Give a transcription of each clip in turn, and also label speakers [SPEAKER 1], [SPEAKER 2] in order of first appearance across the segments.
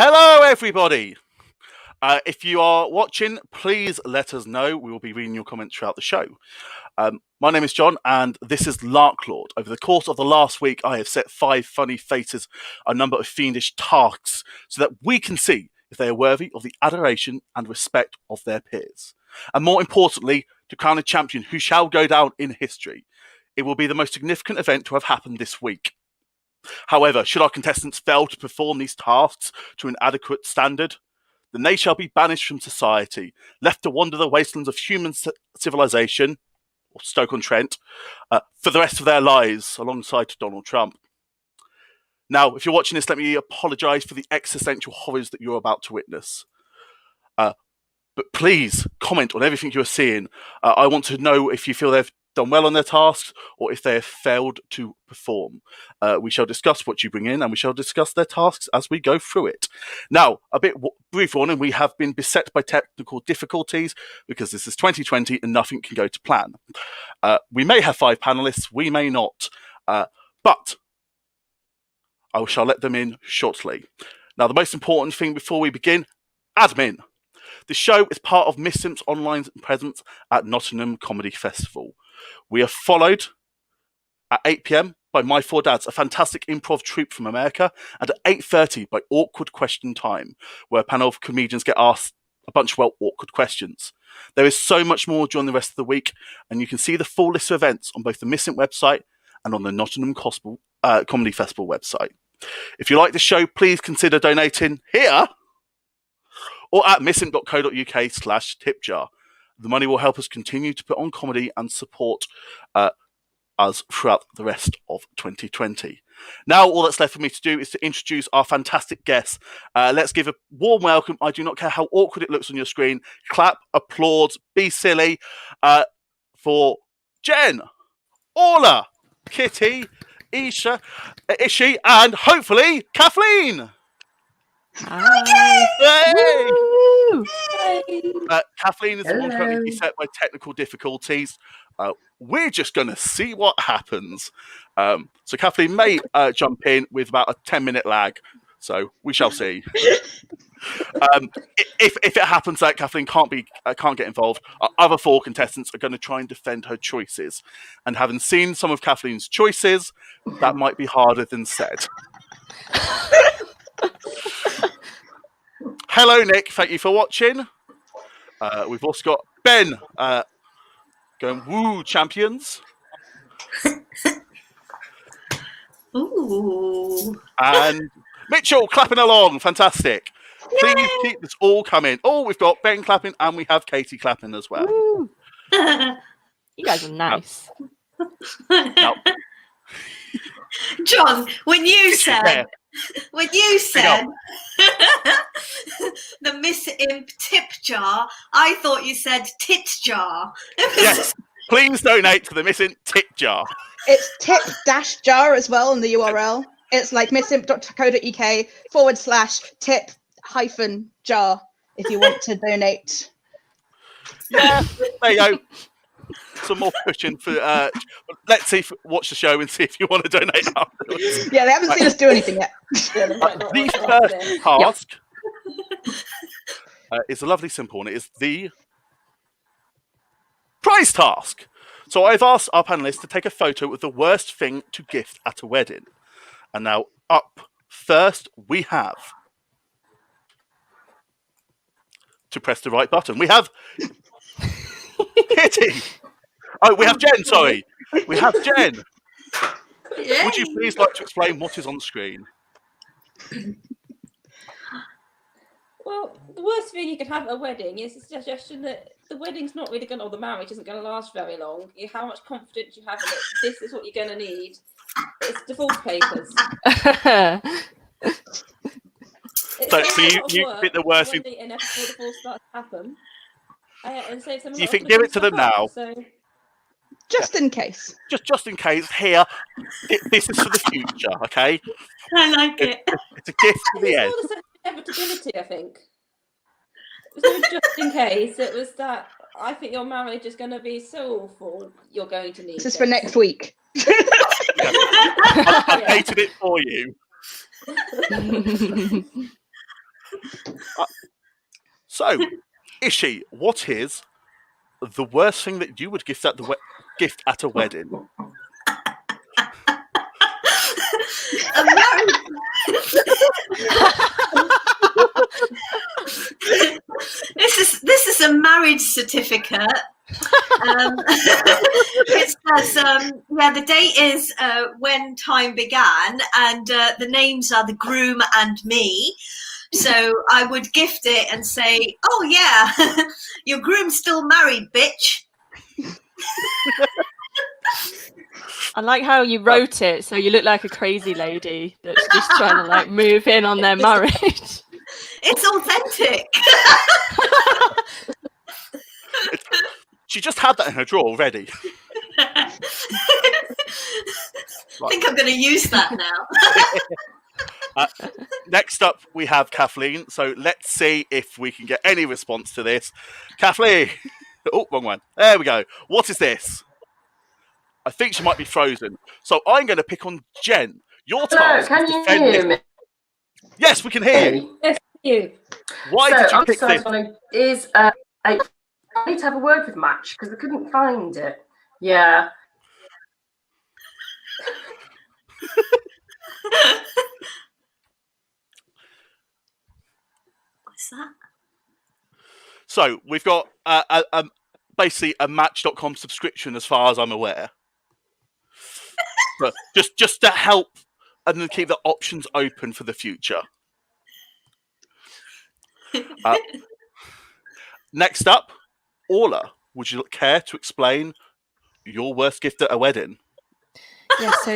[SPEAKER 1] Hello, everybody. If you are watching, please let us know. We will be reading your comments throughout the show. My name is John, and this is Larklord. Over the course of the last week, I have set 5 funny faces a number of fiendish tasks so that we can see if they are worthy of the adoration and respect of their peers. And more importantly, to crown a champion who shall go down in history. It will be the most significant event to have happened this week. However, should our contestants fail to perform these tasks to an adequate standard, then they shall be banished from society, left to wander the wastelands of human civilization, or Stoke-on-Trent, for the rest of their lives, alongside Donald Trump. Now, if you're watching this, let me apologise for the existential horrors that you're about to witness. But please comment on everything you're seeing. I want to know if you feel they've done well on their tasks or if they have failed to perform. We shall discuss what you bring in and we shall discuss their tasks as we go through it. Now, a bit brief warning, we have been beset by technical difficulties because this is 2020 and nothing can go to plan. We may have 5 panellists, we may not, but I shall let them in shortly. Now, the most important thing before we begin, admin. The show is part of Miss Simp's online presence at Nottingham Comedy Festival. We are followed at 8 p.m. by My Four Dads, a fantastic improv troupe from America, and at 8:30 by Awkward Question Time, where a panel of comedians get asked a bunch of awkward questions. There is so much more during the rest of the week, and you can see the full list of events on both the Miss Simp website and on the Nottingham Comedy Festival website. If you like the show, please consider donating here or at missimp.co.uk/tipjar. The money will help us continue to put on comedy and support us throughout the rest of 2020. Now, all that's left for me to do is to introduce our fantastic guests. Let's give a warm welcome. I do not care how awkward it looks on your screen. Clap, applause, be silly for Jen, Orla, Kitty, Ishi, and hopefully Kathleen.
[SPEAKER 2] Hi.
[SPEAKER 1] Hey!
[SPEAKER 2] Hi.
[SPEAKER 1] Kathleen is the one currently beset by technical difficulties. We're just going to see what happens. So Kathleen may jump in with about a 10-minute lag. So we shall see. If it happens that Kathleen can't get involved, our other 4 contestants are going to try and defend her choices. And having seen some of Kathleen's choices, that might be harder than said. Hello, Nick. Thank you for watching. We've also got Ben going, woo, champions.
[SPEAKER 3] Ooh.
[SPEAKER 1] And Mitchell clapping along. Fantastic. Yay. Please keep this all coming. Oh, we've got Ben clapping and we have Katie clapping as well.
[SPEAKER 2] You guys are nice.
[SPEAKER 1] Now,
[SPEAKER 3] John, when you said the Miss Imp tip jar, I thought you said tit jar.
[SPEAKER 1] Yes, please donate to the Miss Imp tip jar.
[SPEAKER 4] It's tip-jar as well in the URL. It's like missimp.co.uk/tip-jar if you want to donate.
[SPEAKER 1] Yeah, there you go. Some more pushing for. Let's see. Watch the show and see if you want to donate afterwards.
[SPEAKER 4] Yeah, they haven't seen us do anything yet.
[SPEAKER 1] The first task is a lovely simple one. It is the prize task. So I've asked our panelists to take a photo of the worst thing to gift at a wedding. And now up first we have to press the right button. We have Kitty. Oh, we have Jen, sorry. We have Jen. Yay. Would you please like to explain what is on the screen?
[SPEAKER 5] Well, the worst thing you could have at a wedding is a suggestion that the wedding's not really going to, or the marriage isn't going to last very long. How much confidence you have in it. This is what you're going to need. It's divorce papers.
[SPEAKER 1] So you think the worst thing...
[SPEAKER 5] Before divorce starts to happen. And so
[SPEAKER 1] you think give it to them now?
[SPEAKER 4] Just in case.
[SPEAKER 1] Just in case. Here, this is for the future, okay?
[SPEAKER 3] I like it.
[SPEAKER 1] It's a gift for the end.
[SPEAKER 5] It's more the inevitability, I think. It was just in case. It was that I think your marriage is going to be so awful. You're going to need.
[SPEAKER 4] This is for next week.
[SPEAKER 1] I hated it for you. So, Ishi, what is the worst thing that you would gift at a wedding?
[SPEAKER 3] A marriage. This is a marriage certificate. It says, the date is when time began, and the names are the groom and me. So I would gift it and say, "Oh yeah, your groom's still married, bitch."
[SPEAKER 2] I like how you wrote it, so you look like a crazy lady that's just trying to like move in on their marriage.
[SPEAKER 3] It's authentic.
[SPEAKER 1] She just had that in her drawer already.
[SPEAKER 3] I think I'm going to use that now.
[SPEAKER 1] Next up, we have Kathleen. So let's see if we can get any response to this. Kathleen. Oh, wrong one. There we go. What is this? I think she might be frozen. So I'm going to pick on Jen. Your task.
[SPEAKER 6] Can
[SPEAKER 1] is to
[SPEAKER 6] you
[SPEAKER 1] defend
[SPEAKER 6] hear
[SPEAKER 1] this.
[SPEAKER 6] me?
[SPEAKER 1] Yes, we can hear you.
[SPEAKER 5] Yes, you.
[SPEAKER 1] Why did you pick
[SPEAKER 6] so
[SPEAKER 1] this?
[SPEAKER 6] I need to have a word with Match because I couldn't find it. Yeah.
[SPEAKER 3] What's that?
[SPEAKER 1] So we've got basically a Match.com subscription, as far as I'm aware. But just to help and keep the options open for the future. Next up, Orla, would you care to explain your worst gift at a wedding?
[SPEAKER 2] Yes, so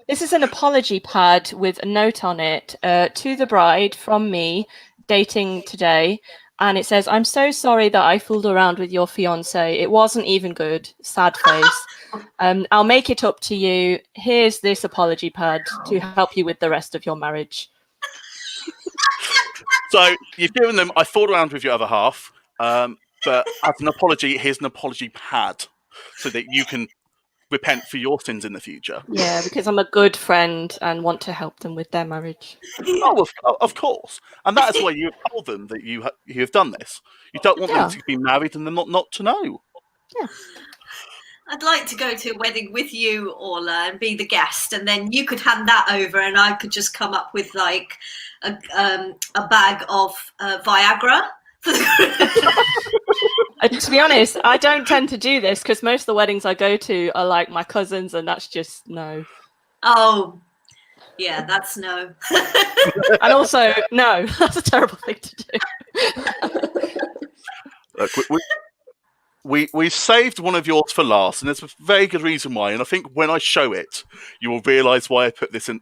[SPEAKER 2] this is an apology pad with a note on it to the bride from me, dating today, and it says, "I'm so sorry that I fooled around with your fiance. It wasn't even good. Sad face. I'll make it up to you. Here's this apology pad to help you with the rest of your marriage."
[SPEAKER 1] So you've given them, I fooled around with your other half, but as an apology, here's an apology pad so that you can repent for your sins in the future.
[SPEAKER 2] Yeah, because I'm a good friend and want to help them with their marriage.
[SPEAKER 1] Oh, of course. And that is why you have told them that you have done this. You don't want them to be married and them not to know.
[SPEAKER 2] Yeah.
[SPEAKER 3] I'd like to go to a wedding with you, Orla, and be the guest, and then you could hand that over, and I could just come up with like a bag of Viagra.
[SPEAKER 2] To be honest, I don't tend to do this because most of the weddings I go to are like my cousins, and that's just no.
[SPEAKER 3] Oh, yeah, that's no.
[SPEAKER 2] And also, no, that's a terrible thing to do.
[SPEAKER 1] Look, we've saved one of yours for last, and there's a very good reason why. And I think when I show it, you will realise why I put this in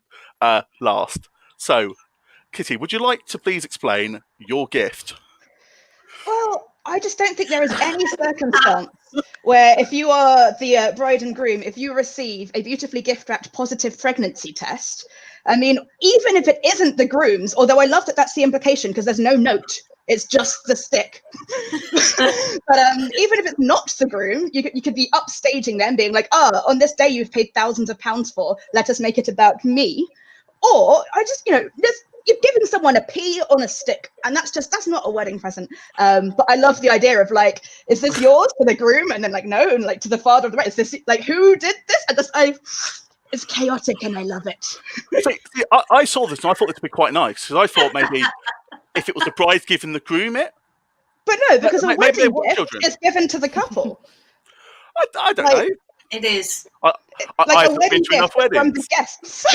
[SPEAKER 1] last. So, Kitty, would you like to please explain your gift?
[SPEAKER 4] Well, I just don't think there is any circumstance where if you are the bride and groom, if you receive a beautifully gift-wrapped positive pregnancy test, I mean, even if it isn't the groom's, although I love that that's the implication because there's no note, it's just the stick. But even if it's not the groom, you could be upstaging them, being like, on this day you've paid thousands of pounds for, let us make it about me. Or I just, you've given someone a pea on a stick, and that's not a wedding present. But I love the idea of like, is this yours for the groom? And then like, no, and like to the father of the bride, is this like, who did this? And it's chaotic and I love it.
[SPEAKER 1] See, I saw this and I thought this would be quite nice because I thought maybe if it was the bride giving the groom it.
[SPEAKER 4] But no, because a wedding gift
[SPEAKER 1] children.
[SPEAKER 4] is given to the couple.
[SPEAKER 1] I don't know.
[SPEAKER 3] It is.
[SPEAKER 4] Like a wedding gift from the guests.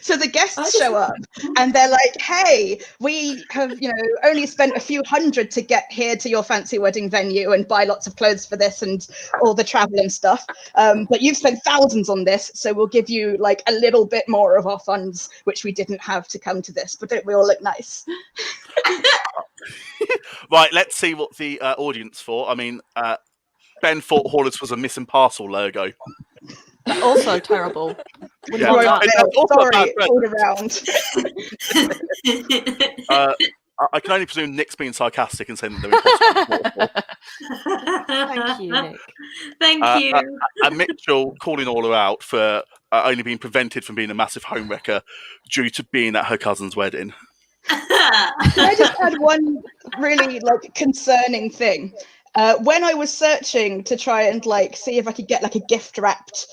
[SPEAKER 4] So the guests show up and they're like, hey, we have, only spent a few hundred to get here to your fancy wedding venue and buy lots of clothes for this and all the travel and stuff. But you've spent thousands on this, so we'll give you like a little bit more of our funds, which we didn't have to come to this. But don't we all look nice?
[SPEAKER 1] Right, let's see what the audience thought. I mean, Ben thought Horlicks was a missing parcel logo.
[SPEAKER 2] Also terrible.
[SPEAKER 1] Yeah.
[SPEAKER 4] Sorry, all around.
[SPEAKER 1] I can only presume Nick's being sarcastic and saying that they're impossible.
[SPEAKER 2] Thank you, Nick.
[SPEAKER 3] Thank you.
[SPEAKER 1] And Mitchell calling Orla out for only being prevented from being a massive home wrecker due to being at her cousin's wedding.
[SPEAKER 4] I just had one really concerning thing. When I was searching to try and see if I could get a gift wrapped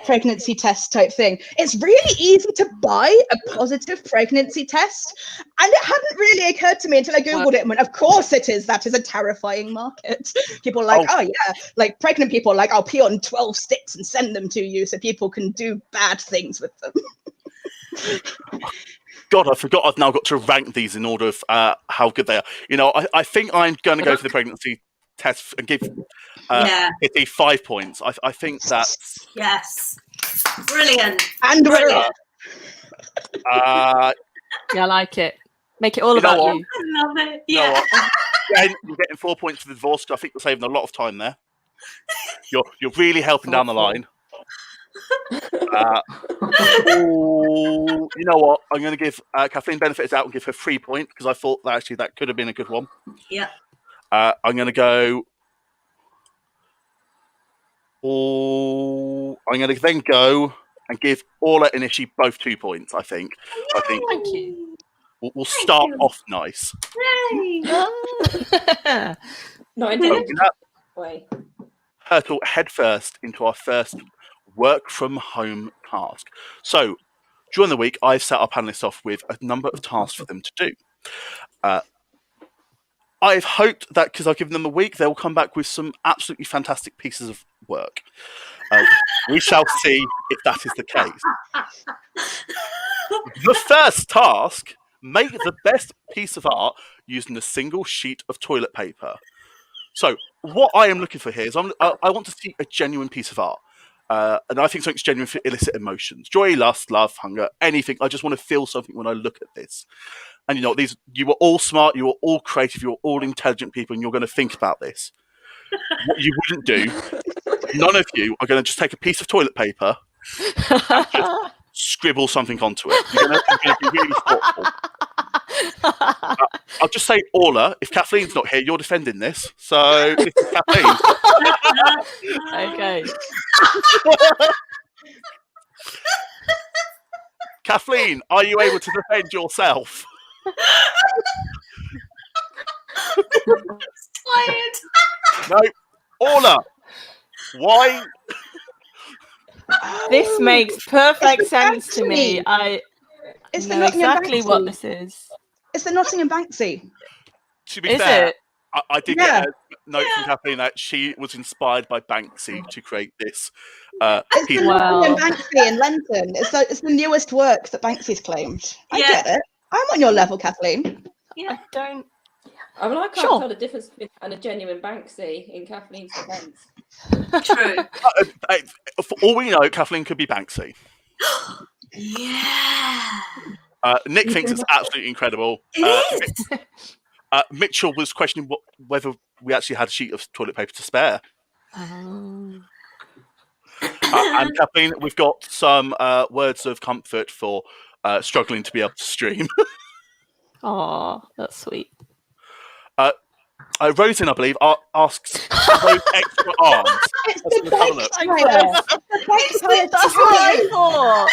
[SPEAKER 4] pregnancy test type thing, it's really easy to buy a positive pregnancy test, and it hadn't really occurred to me until I googled it and went, of course it is. That is a terrifying market. People are oh yeah, pregnant people are I'll pee on 12 sticks and send them to you so people can do bad things with them.
[SPEAKER 1] God, I forgot I've now got to rank these in order of how good they are. I think I'm going to go for the pregnancy test and give Kitty 5 points. I think that's...
[SPEAKER 3] Yes. Brilliant.
[SPEAKER 4] And brilliant.
[SPEAKER 2] Yeah, I like it. Make it all about you.
[SPEAKER 3] I love it.
[SPEAKER 1] You know what? You're getting 4 points for the divorce. I think you're saving a lot of time there. You're really helping down the line. You know what? I'm going to give Kathleen benefit of the doubt and give her 3 points because I thought that actually that could have been a good one.
[SPEAKER 3] Yeah.
[SPEAKER 1] I'm going to go. I'm going to then go and give Orla and Ishi both 2 points. I think.
[SPEAKER 2] Thank you.
[SPEAKER 1] We'll start off nice.
[SPEAKER 3] Yay.
[SPEAKER 5] Not intended. Way.
[SPEAKER 1] Hurtle headfirst into our first work from home task. So during the week, I've set our panelists off with a number of tasks for them to do. I've hoped that because I've given them a week, they'll come back with some absolutely fantastic pieces of work. We shall see if that is the case. The first task, make the best piece of art using a single sheet of toilet paper. So what I am looking for here is I want to see a genuine piece of art. And I think something's genuine for illicit emotions. Joy, lust, love, hunger, anything. I just want to feel something when I look at this. And you were all smart, you were all creative, you were all intelligent people, and you're going to think about this. What you wouldn't do, none of you are going to just take a piece of toilet paper and just scribble something onto it. You're going to be really thoughtful. I'll just say, Orla, if Kathleen's not here, you're defending this. So, this is Kathleen.
[SPEAKER 2] Okay.
[SPEAKER 1] Kathleen, are you able to defend yourself?
[SPEAKER 3] Tired.
[SPEAKER 1] No. Orla, why?
[SPEAKER 2] This makes perfect sense to me. I
[SPEAKER 4] It's
[SPEAKER 2] know exactly what this is.
[SPEAKER 4] It's the Nottingham Banksy.
[SPEAKER 1] To be
[SPEAKER 2] Is
[SPEAKER 1] fair,
[SPEAKER 2] it?
[SPEAKER 1] I did get a note from Kathleen that she was inspired by Banksy to create this
[SPEAKER 4] It's
[SPEAKER 1] piece.
[SPEAKER 4] the Nottingham
[SPEAKER 2] Wow.
[SPEAKER 4] Banksy in Lenton. It's the newest work that Banksy's claimed. I get it. I'm on your level, Kathleen.
[SPEAKER 2] I don't.
[SPEAKER 5] I mean, I can't
[SPEAKER 2] Sure.
[SPEAKER 5] tell the difference between a genuine Banksy in Kathleen's defence.
[SPEAKER 3] True.
[SPEAKER 1] For all we know, Kathleen could be Banksy.
[SPEAKER 3] Yeah.
[SPEAKER 1] Nick thinks it's absolutely incredible.
[SPEAKER 3] It is.
[SPEAKER 1] Mitchell was questioning whether we actually had a sheet of toilet paper to spare.
[SPEAKER 2] Um,
[SPEAKER 1] And Kathleen, we've got some words of comfort for struggling to be able to stream.
[SPEAKER 2] Aw, that's sweet.
[SPEAKER 1] Rosen, I believe, asks those extra arms.
[SPEAKER 4] It's
[SPEAKER 1] Let's
[SPEAKER 4] the
[SPEAKER 1] have a look.
[SPEAKER 4] Banksy.
[SPEAKER 2] That's what I thought.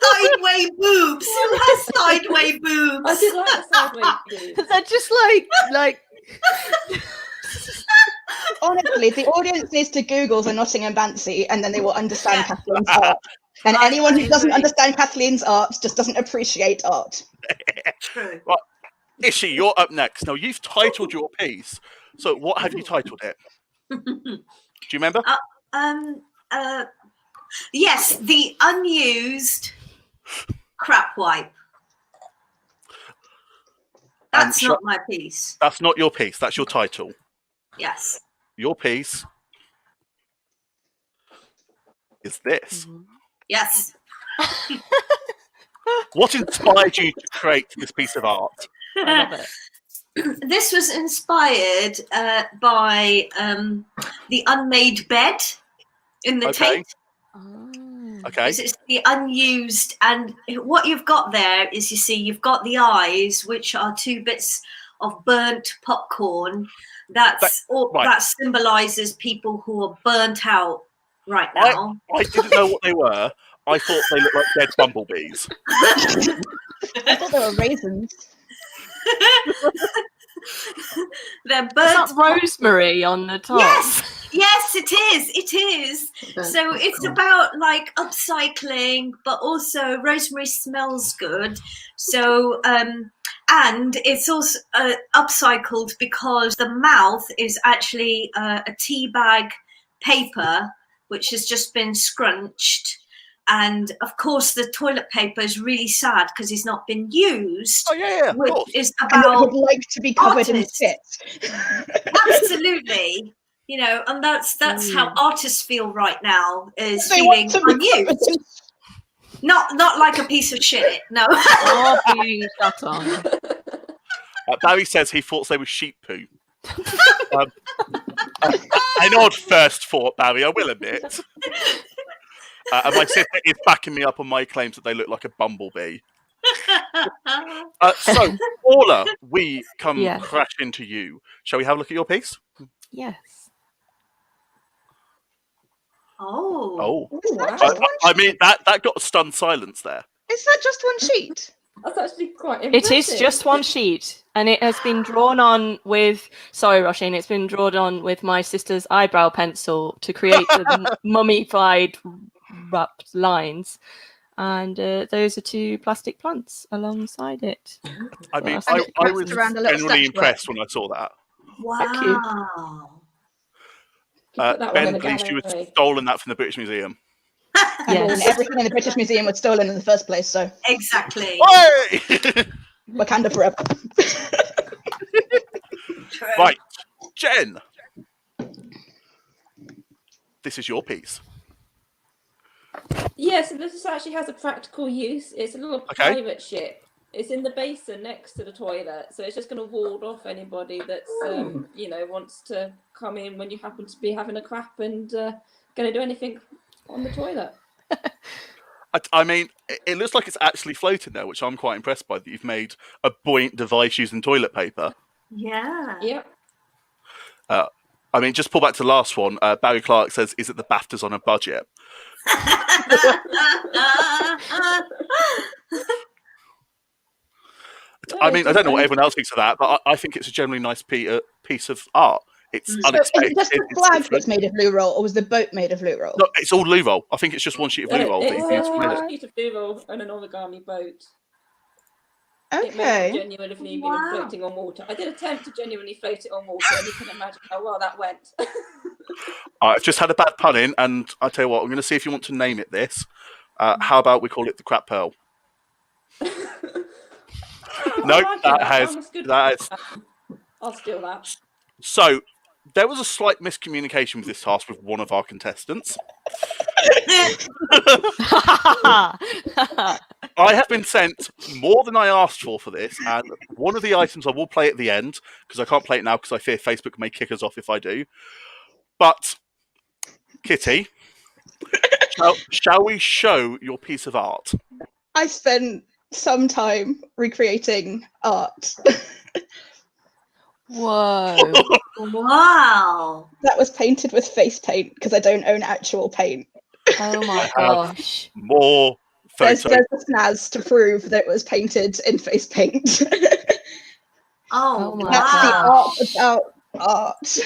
[SPEAKER 3] Sideway boobs. Who has sideway boobs?
[SPEAKER 5] I did like the sideways boobs.
[SPEAKER 2] They're just like.
[SPEAKER 4] Honestly, the audience needs to Google the Nottingham Banksy and then they will understand Kathleen's art. And anyone who doesn't understand Kathleen's art just doesn't appreciate art.
[SPEAKER 3] True.
[SPEAKER 1] Right. Ishi, you're up next. Now, you've titled your piece. So what have you titled it? Do you remember?
[SPEAKER 3] Yes, the unused crap wipe. That's not my piece.
[SPEAKER 1] That's not your piece. That's your title.
[SPEAKER 3] Yes.
[SPEAKER 1] Your piece is this.
[SPEAKER 3] Yes.
[SPEAKER 1] What inspired you to create this piece of art?
[SPEAKER 2] I love it.
[SPEAKER 3] This was inspired by the unmade bed in the
[SPEAKER 1] Okay.
[SPEAKER 3] Tate.
[SPEAKER 1] Okay.
[SPEAKER 3] It's the unused, and what you've got there is, you see, you've got the eyes, which are 2 bits of burnt popcorn. That symbolises people who are burnt out right now.
[SPEAKER 1] I didn't know what they were. I thought they looked like dead bumblebees.
[SPEAKER 4] I thought they were raisins.
[SPEAKER 3] They're
[SPEAKER 2] Is
[SPEAKER 3] burnt.
[SPEAKER 2] that rosemary on the top?
[SPEAKER 3] Yes, it is. It is. So it's about like upcycling, but also rosemary smells good. So and it's also upcycled because the mouth is actually a tea bag paper which has just been scrunched. And of course, the toilet paper is really sad because it's not been used.
[SPEAKER 1] Oh yeah, of
[SPEAKER 3] which
[SPEAKER 1] course.
[SPEAKER 3] is
[SPEAKER 4] And it
[SPEAKER 3] about
[SPEAKER 4] would like to be covered in
[SPEAKER 3] artists.
[SPEAKER 4] spit.
[SPEAKER 3] Absolutely. You know, and that's how artists feel right now, is
[SPEAKER 4] They
[SPEAKER 3] feeling
[SPEAKER 4] want to be covered
[SPEAKER 3] unused.
[SPEAKER 4] in
[SPEAKER 3] Not like a piece of shit, no.
[SPEAKER 2] Or being shut on.
[SPEAKER 1] Barry says he thought they were sheep poo. An odd first thought, Barry, I will admit. And my sister is backing me up on my claims that they look like a bumblebee. So, Paula, we come crash into you. Shall we have a look at your piece?
[SPEAKER 2] Yes.
[SPEAKER 3] Oh.
[SPEAKER 1] I mean, that got a stunned silence there.
[SPEAKER 4] Is that just one sheet?
[SPEAKER 5] That's actually quite impressive.
[SPEAKER 2] It is just one sheet, and it has been drawn on with. Sorry, Roisin, it's been drawn on with my sister's eyebrow pencil to create the mummified wrapped lines, and those are 2 plastic plants alongside it.
[SPEAKER 1] I mean,
[SPEAKER 2] And
[SPEAKER 1] I was
[SPEAKER 4] around a little
[SPEAKER 1] generally
[SPEAKER 4] statuette.
[SPEAKER 1] impressed when I saw that.
[SPEAKER 3] Wow.
[SPEAKER 5] Put that one in
[SPEAKER 1] Ben
[SPEAKER 5] the
[SPEAKER 1] believes she was
[SPEAKER 5] gallery.
[SPEAKER 1] stolen that from the British Museum.
[SPEAKER 4] I mean, everything in the British Museum was stolen in the first place, so
[SPEAKER 3] Exactly.
[SPEAKER 1] Hey!
[SPEAKER 4] Wakanda forever.
[SPEAKER 1] Right, Jen. This is your piece.
[SPEAKER 5] Yeah, so this actually has a practical use. It's a little private ship. It's in the basin next to the toilet, so it's just going to ward off anybody that's wants to come in when you happen to be having a crap and going to do anything on the toilet.
[SPEAKER 1] I mean, it looks like it's actually floating there, which I'm quite impressed by, that you've made a buoyant device using toilet paper.
[SPEAKER 3] Yeah.
[SPEAKER 5] Yep.
[SPEAKER 1] I mean, just pull back to the last one. Barry Clark says, is it the BAFTAs on a budget? I mean, I don't know what everyone else thinks of that, but I think it's a generally nice piece of art. It's unexpected.
[SPEAKER 4] Is it just the flag that's made of loo roll, or was the boat made of loo roll?
[SPEAKER 1] No, it's all loo roll. I think it's just one sheet of loo roll.
[SPEAKER 5] It's a sheet of loo roll and an origami boat. It may
[SPEAKER 4] Okay.
[SPEAKER 5] genuinely be floating on water. I did attempt to genuinely float it on water, and you can imagine how well that went.
[SPEAKER 1] I've just had a bad pun in, and I tell you what, I'm going to see if you want to name it this. How about we call it the crap pearl? No, that is.
[SPEAKER 5] I'll steal that.
[SPEAKER 1] So there was a slight miscommunication with this task with one of our contestants. I have been sent more than I asked for this, and one of the items I will play at the end, because I can't play it now because I fear Facebook may kick us off if I do. But, Kitty, shall we show your piece of art?
[SPEAKER 4] I spent some time recreating art.
[SPEAKER 2] Whoa.
[SPEAKER 3] Wow.
[SPEAKER 4] That was painted with face paint because I don't own actual paint.
[SPEAKER 2] Oh my gosh.
[SPEAKER 1] More
[SPEAKER 4] There's
[SPEAKER 1] photos.
[SPEAKER 4] a snaz to prove that it was painted in face paint.
[SPEAKER 3] Oh,
[SPEAKER 2] my
[SPEAKER 4] That's the
[SPEAKER 3] wow.
[SPEAKER 4] art about art.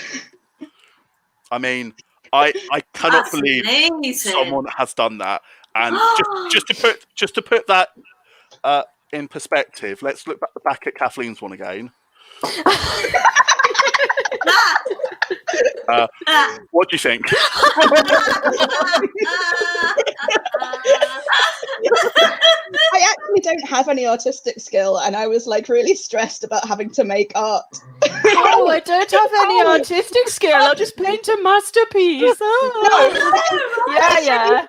[SPEAKER 1] I mean, I cannot
[SPEAKER 3] That's
[SPEAKER 1] believe
[SPEAKER 3] amazing.
[SPEAKER 1] someone has done that. And just to put that in perspective, let's look back at Kathleen's one again. What do you think?
[SPEAKER 4] I actually don't have any artistic skill, and I was like really stressed about having to make art.
[SPEAKER 2] Oh, I don't have any artistic skill. I'll just paint a masterpiece. Yeah.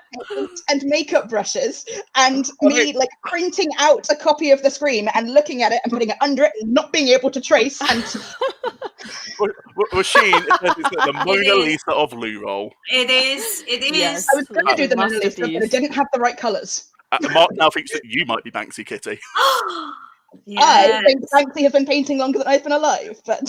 [SPEAKER 4] And makeup brushes, and me like printing out a copy of the scream and looking at it and putting it under it and not being able to trace. And
[SPEAKER 1] Rasheen says it's the Mona Lisa of loo roll.
[SPEAKER 3] It is.
[SPEAKER 2] Yes.
[SPEAKER 4] I was going to do the Mona Lisa, but it didn't have the right colours.
[SPEAKER 1] Mark now thinks that you might be Banksy, Kitty.
[SPEAKER 4] I think Banksy have been painting longer than I've been alive, but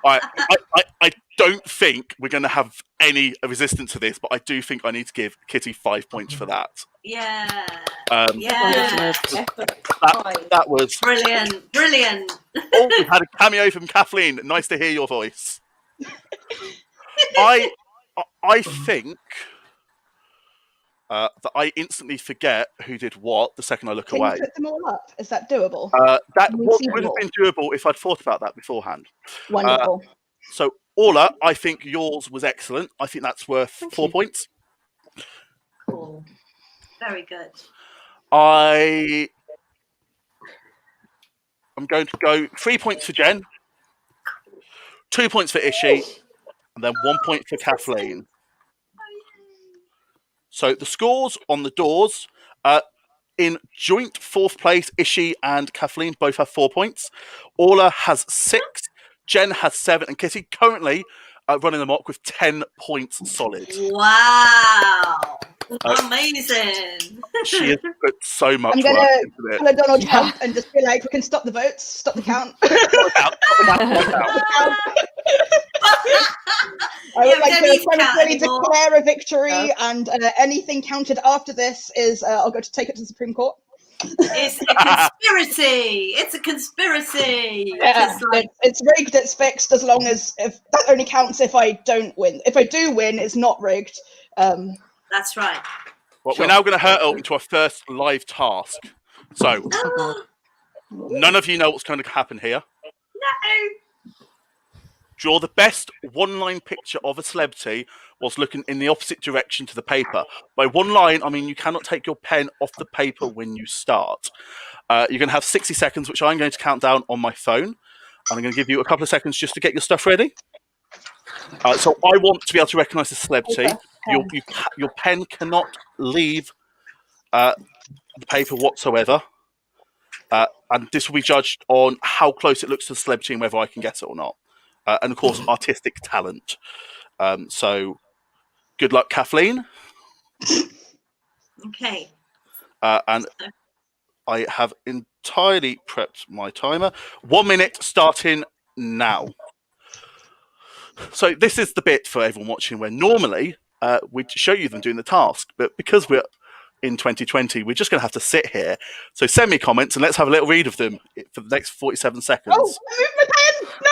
[SPEAKER 1] I don't think we're going to have any resistance to this, but I do think I need to give Kitty 5 points for that.
[SPEAKER 3] Yeah.
[SPEAKER 2] Yeah.
[SPEAKER 1] That was
[SPEAKER 3] Brilliant.
[SPEAKER 1] Oh, we had a cameo from Kathleen. Nice to hear your voice. I think that I instantly forget who did what the second I look
[SPEAKER 4] Can
[SPEAKER 1] away.
[SPEAKER 4] you put them all up? Is that doable?
[SPEAKER 1] That
[SPEAKER 4] Can we
[SPEAKER 1] would
[SPEAKER 4] see them
[SPEAKER 1] have
[SPEAKER 4] all?
[SPEAKER 1] been doable if I'd thought about that beforehand.
[SPEAKER 4] Wonderful.
[SPEAKER 1] So, Orla, I think yours was excellent. I think that's worth 4 points.
[SPEAKER 3] Cool. Very good.
[SPEAKER 1] I'm going to go 3 points for Jen, 2 points for Ishi, and then 1 point for Kathleen. So the scores on the doors, in joint fourth place, Ishi and Kathleen both have 4 points. Orla has 6, Jen has 7, and Kitty currently running amok with 10 points solid.
[SPEAKER 3] Wow. Amazing.
[SPEAKER 1] She has put so much
[SPEAKER 4] I'm
[SPEAKER 1] work
[SPEAKER 4] gonna
[SPEAKER 1] into it.
[SPEAKER 4] follow Donald Trump and just be like, we can stop the votes, stop the count. I would like to prematurely declare a victory, and anything counted after this is I'll go to take it to the Supreme Court.
[SPEAKER 3] It's a conspiracy. It's a conspiracy.
[SPEAKER 4] Yeah, it's rigged. It's fixed. As long as if that only counts if I don't win. If I do win, it's not rigged.
[SPEAKER 3] That's right.
[SPEAKER 1] Well, we're now going to hurtle into our first live task. So, none of you know what's going to happen here.
[SPEAKER 3] No.
[SPEAKER 1] Draw the best one-line picture of a celebrity whilst looking in the opposite direction to the paper. By one line, I mean you cannot take your pen off the paper when you start. You're going to have 60 seconds, which I'm going to count down on my phone. And I'm going to give you a couple of seconds just to get your stuff ready. So I want to be able to recognise the celebrity. Your pen cannot leave the paper whatsoever. And this will be judged on how close it looks to the celebrity and whether I can get it or not. And of course, artistic talent. So, good luck, Kathleen.
[SPEAKER 3] Okay.
[SPEAKER 1] And I have entirely prepped my timer. 1 minute starting now. So this is the bit for everyone watching where normally we'd show you them doing the task, but because we're in 2020, we're just going to have to sit here. So send me comments and let's have a little read of them for the next 47 seconds.
[SPEAKER 4] Oh, move my pen! No!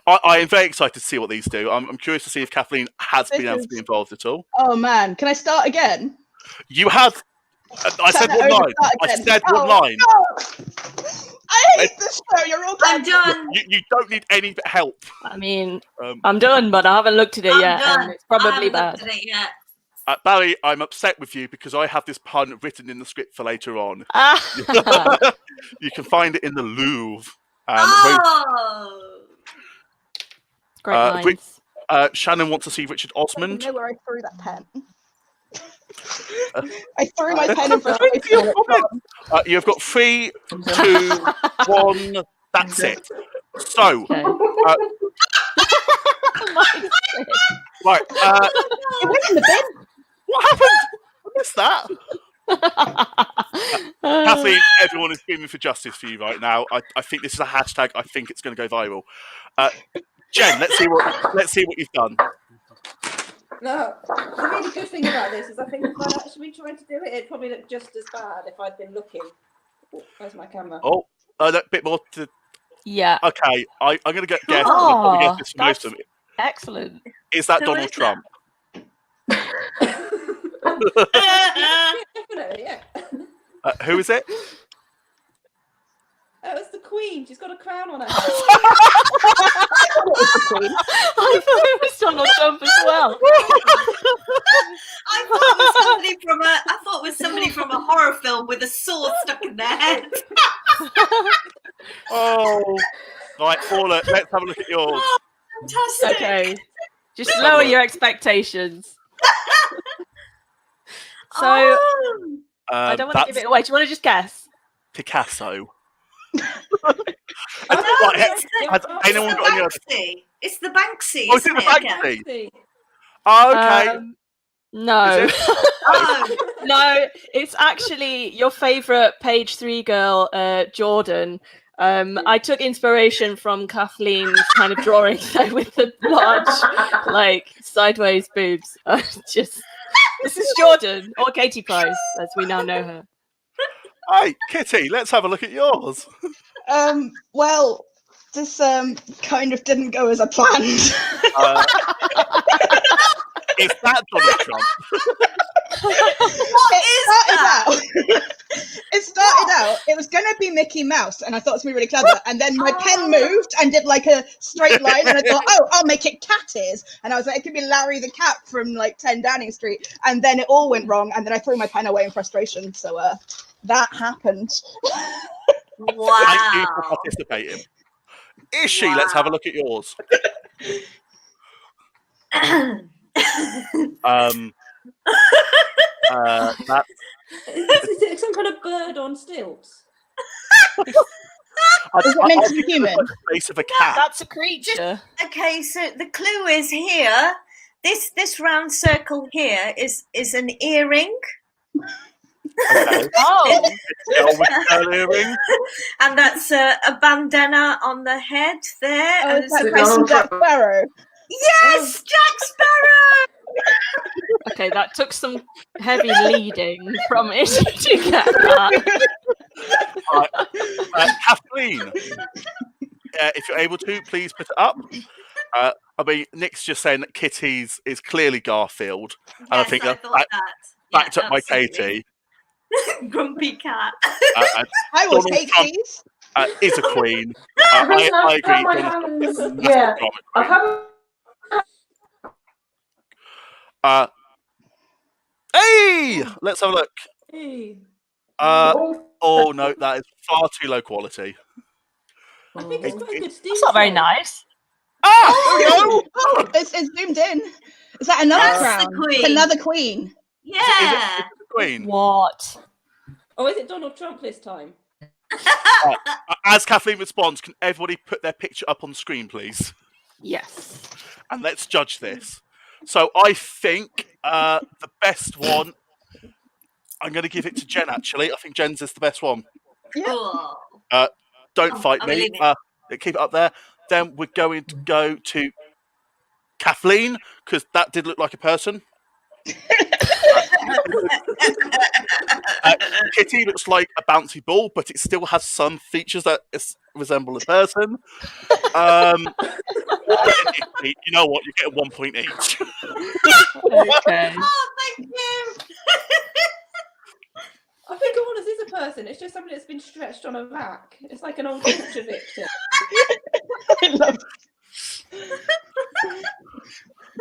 [SPEAKER 1] I am very excited to see what these do. I'm curious to see if Kathleen has been able to be involved at all.
[SPEAKER 4] Oh man, can I start again?
[SPEAKER 1] You have. I said one line. I said one line.
[SPEAKER 4] No. I hate this show. You're all
[SPEAKER 3] I'm done.
[SPEAKER 1] You don't need any help.
[SPEAKER 2] I mean, I'm done, but I haven't looked at it yet, and it's probably bad.
[SPEAKER 3] Looked at it yet.
[SPEAKER 1] Barry, I'm upset with you because I have this pun written in the script for later on. You can find it in the Louvre.
[SPEAKER 2] Great lines.
[SPEAKER 1] Shannon wants to see Richard Osmond.
[SPEAKER 4] I know where I threw that pen. I threw my pen in frustration.
[SPEAKER 1] You've got 3, 2, 1. That's it. So,
[SPEAKER 2] Okay.
[SPEAKER 1] right.
[SPEAKER 4] It went in the bin.
[SPEAKER 1] What happened? I missed that. Kathleen, everyone is screaming for justice for you right now. I think this is a hashtag. I think it's going to go viral. Jen, let's see what you've done.
[SPEAKER 5] No, the really good thing about this is I think if I'd actually tried to do it, it'd probably look just as bad if I'd been looking. Oh, where's my camera?
[SPEAKER 1] Oh, a bit more to.
[SPEAKER 2] Yeah.
[SPEAKER 1] Okay, I'm going to guess.
[SPEAKER 2] Oh,
[SPEAKER 1] guess this for most of it.
[SPEAKER 2] Excellent.
[SPEAKER 1] Is that
[SPEAKER 3] Who
[SPEAKER 1] Donald
[SPEAKER 3] is
[SPEAKER 1] Trump?
[SPEAKER 5] Definitely, yeah.
[SPEAKER 1] Who is it?
[SPEAKER 5] Oh, it's the Queen. She's got a crown on her head.
[SPEAKER 2] I thought it was Donald Trump as well.
[SPEAKER 3] I thought it was somebody from a horror film with a sword stuck in their head.
[SPEAKER 1] Oh, right, Paula, let's have a look at yours.
[SPEAKER 3] Fantastic.
[SPEAKER 2] Okay. Just lower your expectations. So, I don't want to give it away. Do you want to just guess?
[SPEAKER 1] Picasso.
[SPEAKER 3] Has
[SPEAKER 1] anyone got any other?
[SPEAKER 3] It's the Banksy.
[SPEAKER 1] Oh, is it the Banksy? Oh, okay.
[SPEAKER 2] No.
[SPEAKER 3] Oh.
[SPEAKER 2] No, it's actually your favourite page 3 girl, Jordan. I took inspiration from Kathleen's kind of drawing there with the large, like, sideways boobs. This is Jordan, or Katie Price, as we now know her.
[SPEAKER 1] Hey, Kitty, let's have a look at yours.
[SPEAKER 4] Well, this kind of didn't go as I planned.
[SPEAKER 1] Is that Donald Trump?
[SPEAKER 4] It started out, it was going to be Mickey Mouse, and I thought it was going to be really clever. And then my pen moved and did like a straight line, and I thought, oh, I'll make it cat ears. And I was like, it could be Larry the Cat from like 10 Downing Street. And then it all went wrong, and then I threw my pen away in frustration. So that happened.
[SPEAKER 3] Wow.
[SPEAKER 1] Thank you for participating. Ishi, let's have a look at yours. That
[SPEAKER 5] Is it some kind of bird on stilts?
[SPEAKER 4] Is it meant to be human?
[SPEAKER 1] Like the face of a cat.
[SPEAKER 2] That's a creature.
[SPEAKER 3] Okay, so the clue is here. This round circle here is an earring.
[SPEAKER 1] Okay.
[SPEAKER 2] Oh,
[SPEAKER 1] Earring.
[SPEAKER 3] And that's a bandana on the head there.
[SPEAKER 4] Oh,
[SPEAKER 3] and
[SPEAKER 4] is that
[SPEAKER 6] it's
[SPEAKER 4] Price and Jack
[SPEAKER 6] Donald
[SPEAKER 4] Sparrow?
[SPEAKER 3] yes, Jack Sparrow!
[SPEAKER 2] okay, that took some heavy leading from Ishi to get that.
[SPEAKER 1] Kathleen, if you're able to, please put it up. I mean, Nick's just saying that Kitty's is clearly Garfield. And I think
[SPEAKER 3] thought
[SPEAKER 1] that backed up by
[SPEAKER 3] absolutely.
[SPEAKER 1] Katie.
[SPEAKER 3] Grumpy cat.
[SPEAKER 4] I will
[SPEAKER 1] Donald
[SPEAKER 4] take
[SPEAKER 1] Trump
[SPEAKER 4] these.
[SPEAKER 1] Is a queen. I agree.
[SPEAKER 6] my
[SPEAKER 1] Donald Trump is a
[SPEAKER 6] hands.
[SPEAKER 1] massive
[SPEAKER 6] Yeah,
[SPEAKER 1] drama
[SPEAKER 6] I've
[SPEAKER 1] queen.
[SPEAKER 6] had
[SPEAKER 1] Hey, let's have a look.
[SPEAKER 5] Hey.
[SPEAKER 1] Oh no, that is far too low quality.
[SPEAKER 5] I think it's quite a good steam.
[SPEAKER 2] That's not very nice.
[SPEAKER 1] Ah, there we go.
[SPEAKER 4] Oh, it's zoomed in. Is that another
[SPEAKER 3] That's the
[SPEAKER 4] crown?
[SPEAKER 3] queen.
[SPEAKER 4] It's another queen.
[SPEAKER 3] Yeah.
[SPEAKER 1] Is it the queen?
[SPEAKER 2] What?
[SPEAKER 5] Oh, is it Donald Trump this time?
[SPEAKER 1] As Kathleen responds, can everybody put their picture up on screen, please?
[SPEAKER 2] Yes.
[SPEAKER 1] And let's judge this. So I think the best one, I'm going to give it to Jen, actually. I think Jen's is the best one.
[SPEAKER 3] Cool.
[SPEAKER 1] Don't fight
[SPEAKER 3] I
[SPEAKER 1] me.
[SPEAKER 3] believe it.
[SPEAKER 1] Keep it up there. Then we're going to go to Kathleen, because that did look like a person. Kitty looks like a bouncy ball, but it still has some features that resemble a person. You know what? You get 1 point each.
[SPEAKER 2] Okay.
[SPEAKER 3] Oh, thank you.
[SPEAKER 5] I think Honest is a person. It's just somebody that's been stretched on a rack. It's like an old torture victim.
[SPEAKER 4] I love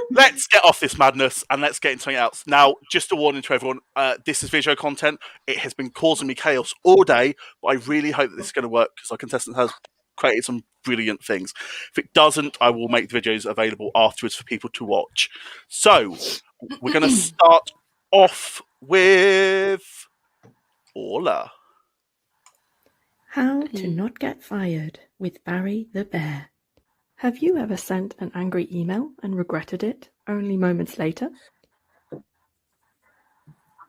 [SPEAKER 1] Let's get off this madness and let's get into something else. Now, just a warning to everyone, this is video content. It has been causing me chaos all day, but I really hope that this is going to work because our contestant has created some brilliant things. If it doesn't, I will make the videos available afterwards for people to watch. So, we're going to start off with Orla.
[SPEAKER 7] How to not get fired with Barry the Bear. Have you ever sent an angry email and regretted it only moments later?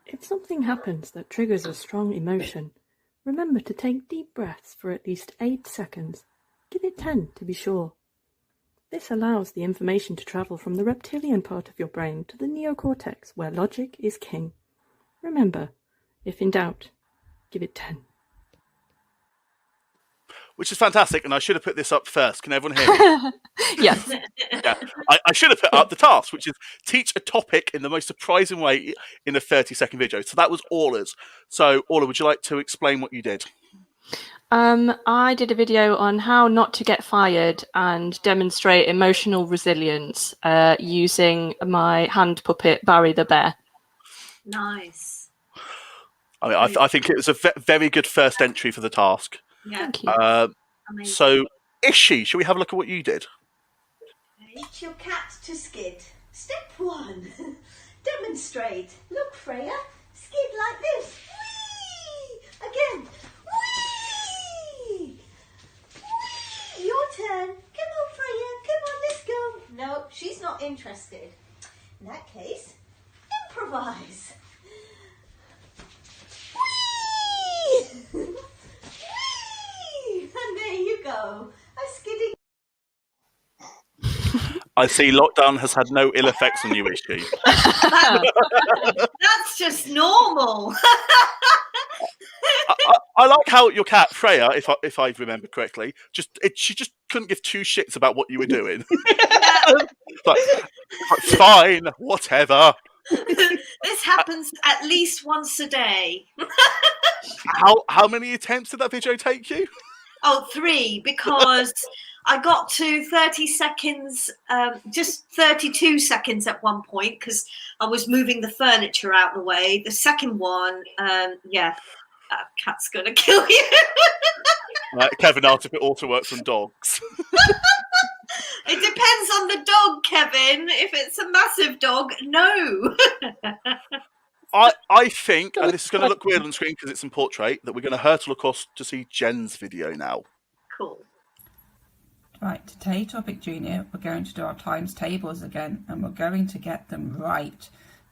[SPEAKER 7] If something happens that triggers a strong emotion, remember to take deep breaths for at least 8 seconds. Give it 10 to be sure. This allows the information to travel from the reptilian part of your brain to the neocortex, where logic is king. Remember, if in doubt, give it 10.
[SPEAKER 1] Which is fantastic, and I should have put this up first. Can everyone hear me?
[SPEAKER 2] Yes.
[SPEAKER 1] Yeah, I should have put up the task, which is teach a topic in the most surprising way in a 30-second video. So that was Orla's. So, Orla, would you like to explain what you did?
[SPEAKER 2] I did a video on how not to get fired and demonstrate emotional resilience using my hand puppet, Barry the Bear.
[SPEAKER 3] Nice.
[SPEAKER 1] I mean, I think it was a very good first entry for the task.
[SPEAKER 3] Yeah.
[SPEAKER 2] Thank you.
[SPEAKER 3] Amazing.
[SPEAKER 1] So, Ishi, shall we have a look at what you did?
[SPEAKER 8] Teach your cat to skid. Step 1. Demonstrate. Look, Freya. Skid like this. Whee! Again. Whee! Whee! Your turn. Come on, Freya. Come on, let's go. No, she's not interested. In that case, improvise. Whee! Whee! And go. A skidding.
[SPEAKER 1] I see lockdown has had no ill effects on you, Ishi.
[SPEAKER 3] That's just normal.
[SPEAKER 1] I like how your cat Freya, if I remember correctly, she just couldn't give two shits about what you were doing. like, fine, whatever.
[SPEAKER 3] This happens at least once a day.
[SPEAKER 1] How many attempts did that video take you?
[SPEAKER 3] Oh, 3, because I got to 30 seconds, just 32 seconds at one point because I was moving the furniture out of the way. The second one, that cat's going to kill you.
[SPEAKER 1] Kevin asked if it also works on dogs.
[SPEAKER 3] It depends on the dog, Kevin. If it's a massive dog, no.
[SPEAKER 1] I think, and this is going to look weird on screen because it's in portrait, that we're going to hurtle across to see Jen's video now.
[SPEAKER 3] Cool.
[SPEAKER 9] Right, today, Topic Junior, we're going to do our times tables again, and we're going to get them right.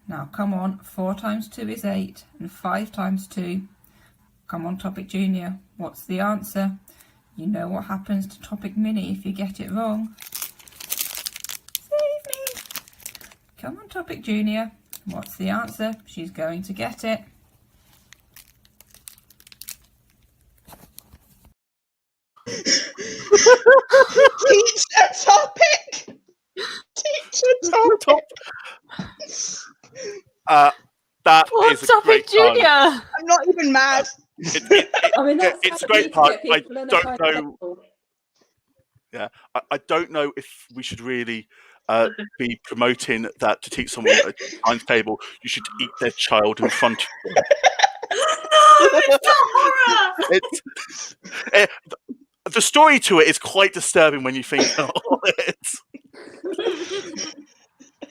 [SPEAKER 9] Now, come on, 4 times 2 is 8, and 5 times 2. Come on, Topic Junior, what's the answer? You know what happens to Topic Mini if you get it wrong. Save me! Come on, Topic Junior, what's the answer? She's going to get it.
[SPEAKER 4] Teach a topic. Teach a topic.
[SPEAKER 1] That
[SPEAKER 2] What
[SPEAKER 1] is a
[SPEAKER 2] Topic
[SPEAKER 1] great
[SPEAKER 2] Junior?
[SPEAKER 1] time.
[SPEAKER 4] I'm not even mad.
[SPEAKER 5] I mean, that's
[SPEAKER 1] It's a
[SPEAKER 5] how you
[SPEAKER 1] great part.
[SPEAKER 5] get
[SPEAKER 1] I
[SPEAKER 5] people in a
[SPEAKER 1] don't
[SPEAKER 5] tight
[SPEAKER 1] know.
[SPEAKER 5] table.
[SPEAKER 1] Yeah, I don't know if we should really be promoting that to teach someone at a times table. You should eat their child in front of them.
[SPEAKER 3] No, it's a horror.
[SPEAKER 1] The story to it is quite disturbing when you think about it.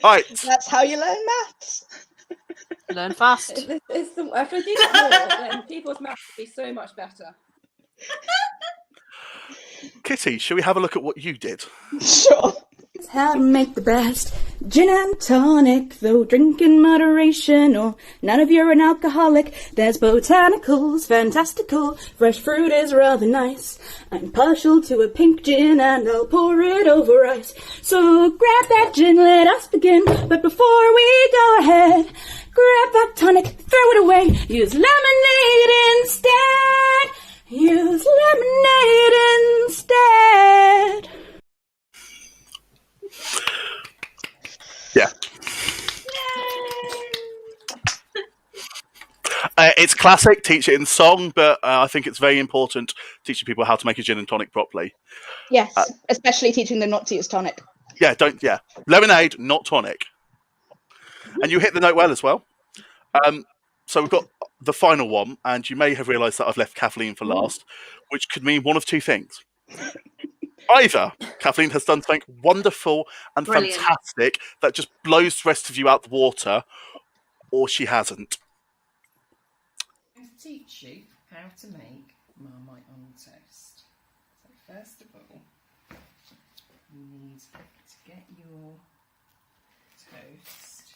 [SPEAKER 1] Right.
[SPEAKER 4] That's how you learn maths.
[SPEAKER 2] Learn fast.
[SPEAKER 5] If I did it more, then people's maths would be so much better.
[SPEAKER 1] Kitty, shall we have a look at what you did?
[SPEAKER 4] Sure.
[SPEAKER 10] How to make the best gin and tonic, though drink in moderation or none of you're an alcoholic. There's botanicals, fantastical, fresh fruit is rather nice. I'm partial to a pink gin and I'll pour it over ice. So grab that gin, let us begin. But before we go ahead, grab that tonic, throw it away. Use lemonade instead. Use lemonade instead.
[SPEAKER 1] Yeah. It's classic, teach it in song, but I think it's very important teaching people how to make a gin and tonic properly.
[SPEAKER 4] Yes, especially teaching them not to use tonic.
[SPEAKER 1] Yeah, lemonade, not tonic. And you hit the note well as well. So we've got the final one, and you may have realised that I've left Kathleen for last, which could mean one of two things. Either Kathleen has done something wonderful and
[SPEAKER 3] Brilliant.
[SPEAKER 1] fantastic that just blows the rest of you out the water, or she hasn't.
[SPEAKER 9] I'm going to teach you how to make Marmite on toast. So first of all, you need to get your toast.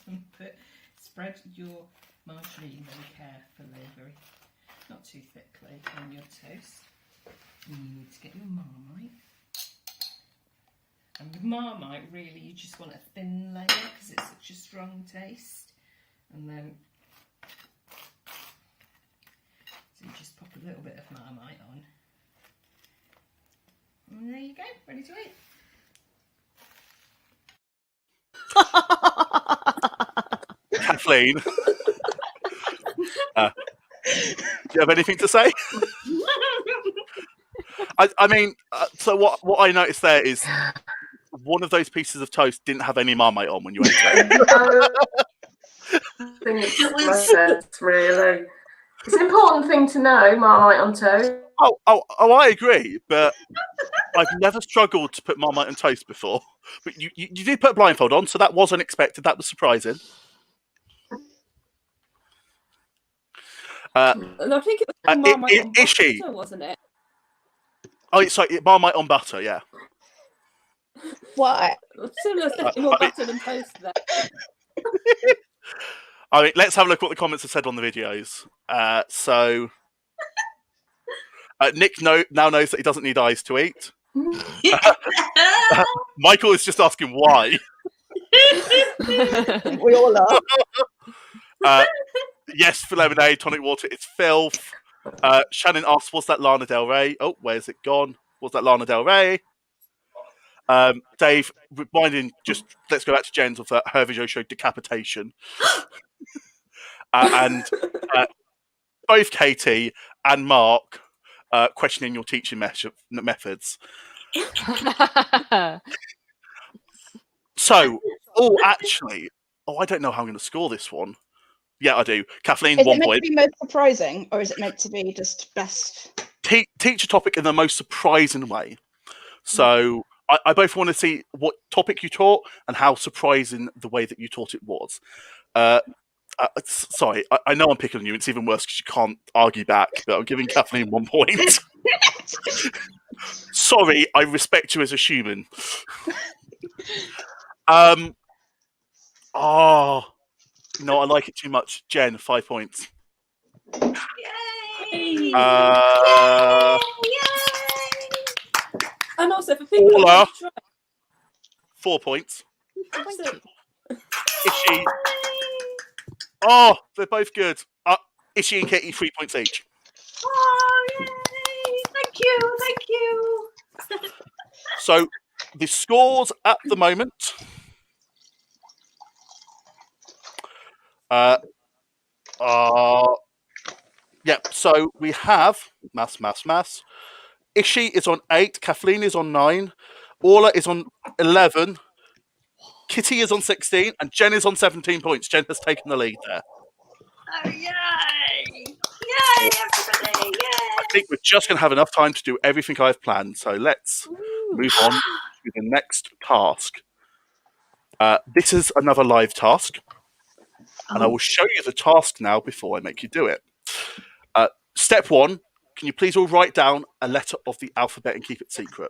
[SPEAKER 9] And spread your margarine very carefully, not too thickly, on your toast. And you need to get your Marmite. And with Marmite, really, you just want a thin layer because it's such a strong taste. And then, so you just pop a little bit of Marmite on. And there you go, ready to eat.
[SPEAKER 1] Kathleen, do you have anything to say? I mean, so what I noticed there is one of those pieces of toast didn't have any Marmite on when you ate it.
[SPEAKER 6] It's really. It's an important thing to know, Marmite on toast.
[SPEAKER 1] Oh, I agree, but I've never struggled to put Marmite on toast before. But you did put a blindfold on, so that was unexpected. That was surprising.
[SPEAKER 5] And I think it was Marmite on
[SPEAKER 1] Ishi.
[SPEAKER 5] butter, wasn't it?
[SPEAKER 1] Oh, sorry, Marmite on butter, yeah.
[SPEAKER 4] Why?
[SPEAKER 5] Similar, more butter than toast there.
[SPEAKER 1] I mean, let's have a look what the comments have said on the videos. Nick now knows that he doesn't need eyes to eat. Michael is just asking why.
[SPEAKER 4] We all are.
[SPEAKER 1] Yes, for lemonade, tonic water, it's filth. Shannon asks, was that Lana Del Rey? Oh, where's it gone? Was that Lana Del Rey? Dave, reminding, just let's go back to Jen's of her video show Decapitation. And both Katie and Mark questioning your teaching methods. So, I don't know how I'm going to score this one. Yeah, I do. Kathleen,
[SPEAKER 4] is
[SPEAKER 1] 1
[SPEAKER 4] it meant
[SPEAKER 1] point.
[SPEAKER 4] to be most surprising, or is it meant to be just best?
[SPEAKER 1] Teach a topic in the most surprising way. So I both want to see what topic you taught and how surprising the way that you taught it was. Sorry, I know I'm picking on you. It's even worse because you can't argue back, but I'm giving Kathleen 1 point. Sorry, I respect you as a human. No, I like it too much. Jen, 5 points.
[SPEAKER 3] Yay!
[SPEAKER 5] And also for people who
[SPEAKER 1] Paula,
[SPEAKER 5] try,
[SPEAKER 1] 4 points.
[SPEAKER 5] absolutely.
[SPEAKER 1] Ishi. Oh, they're both good. Ishi and Katie, 3 points each.
[SPEAKER 3] Oh, yay! Thank you.
[SPEAKER 1] So the scores at the moment. So we have mass. Ishi is on 8, Kathleen is on 9, Orla is on 11, Kitty is on 16, and Jen is on 17 points. Jen has taken the lead there.
[SPEAKER 3] Oh, yay! Yay, everybody! Yay!
[SPEAKER 1] I think we're just going to have enough time to do everything I've planned. So let's move on to the next task. This is another live task. And I will show you the task now before I make you do it. Step 1, can you please all write down a letter of the alphabet and keep it secret?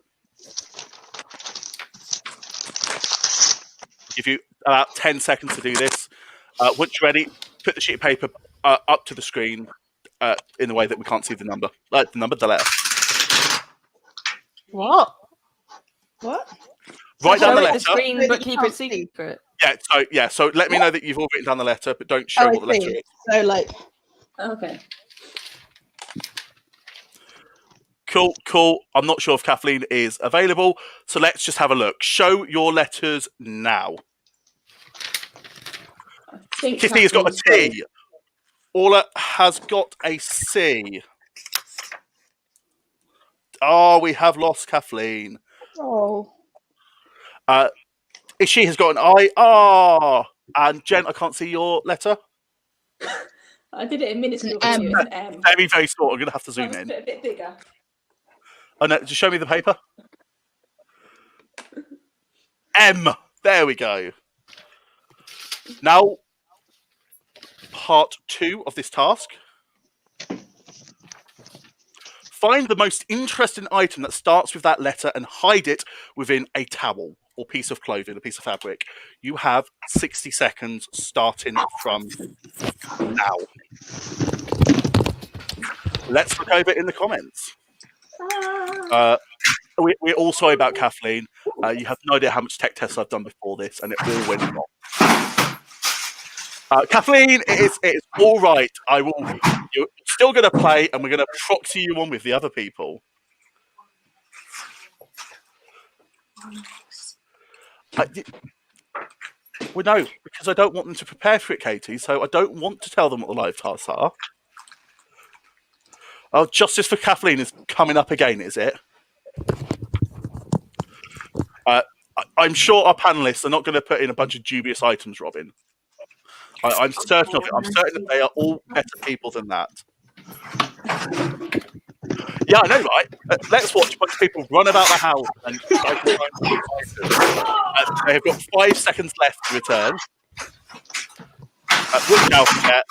[SPEAKER 1] Give you about 10 seconds to do this. Once you're ready, put the sheet of paper up to the screen in the way that we can't see the number. The letter.
[SPEAKER 2] What?
[SPEAKER 1] Write down the
[SPEAKER 2] Show it
[SPEAKER 1] letter.
[SPEAKER 2] the screen, but keep it secret.
[SPEAKER 1] So let me know that you've all written down the letter, but don't show what the letter is.
[SPEAKER 4] So
[SPEAKER 5] Okay.
[SPEAKER 1] Cool. I'm not sure if Kathleen is available, so let's just have a look. Show your letters now. Kitty has got a T. Orla has got a C. Oh, we have lost Kathleen.
[SPEAKER 4] Oh.
[SPEAKER 1] Ishi has got an I. Oh. And Jen, I can't see your letter.
[SPEAKER 5] I did it in minuscule.
[SPEAKER 4] It's an
[SPEAKER 5] It's an M.
[SPEAKER 1] Very, very small. I'm going to have to zoom in.
[SPEAKER 5] A bit bigger.
[SPEAKER 1] Oh, no, just show me the paper. M. There we go. Now, part 2 of this task. Find the most interesting item that starts with that letter and hide it within a towel or piece of clothing, a piece of fabric. You have 60 seconds starting from now. Let's look over in the comments. We're all sorry about Kathleen. You have no idea how much tech tests I've done before this, and it all went wrong. Kathleen, it's all right. You're still going to play, and we're going to proxy you on with the other people. Well, no, because I don't want them to prepare for it, Katie. So I don't want to tell them what the live tasks are. Oh, justice for Kathleen is coming up again, is it? I'm sure our panelists are not going to put in a bunch of dubious items, Robin. I'm certain of it. I'm certain that they are all better people than that. Yeah, I know, right? Let's watch a bunch of people run about the house and they have got 5 seconds left to return. Which alphabet?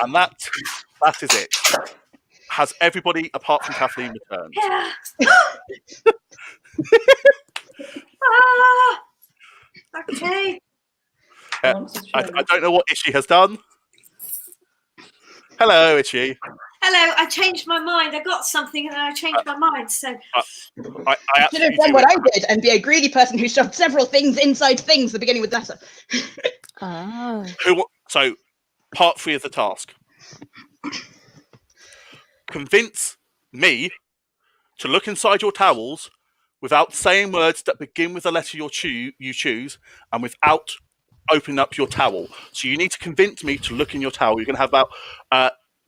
[SPEAKER 1] And that is it. Has everybody apart from Kathleen returned?
[SPEAKER 3] Yeah. Okay.
[SPEAKER 1] I don't know what Ishi has done. Hello, Ishi.
[SPEAKER 3] Hello, I changed my mind. I got something and then I changed my mind. So
[SPEAKER 1] I
[SPEAKER 4] should have done what I did and be a greedy person who shoved several things inside things, the beginning with letter.
[SPEAKER 1] So, part 3 of the task. Convince me to look inside your towels without saying words that begin with the letter you choose and without opening up your towel. So you need to convince me to look in your towel. You're going to have about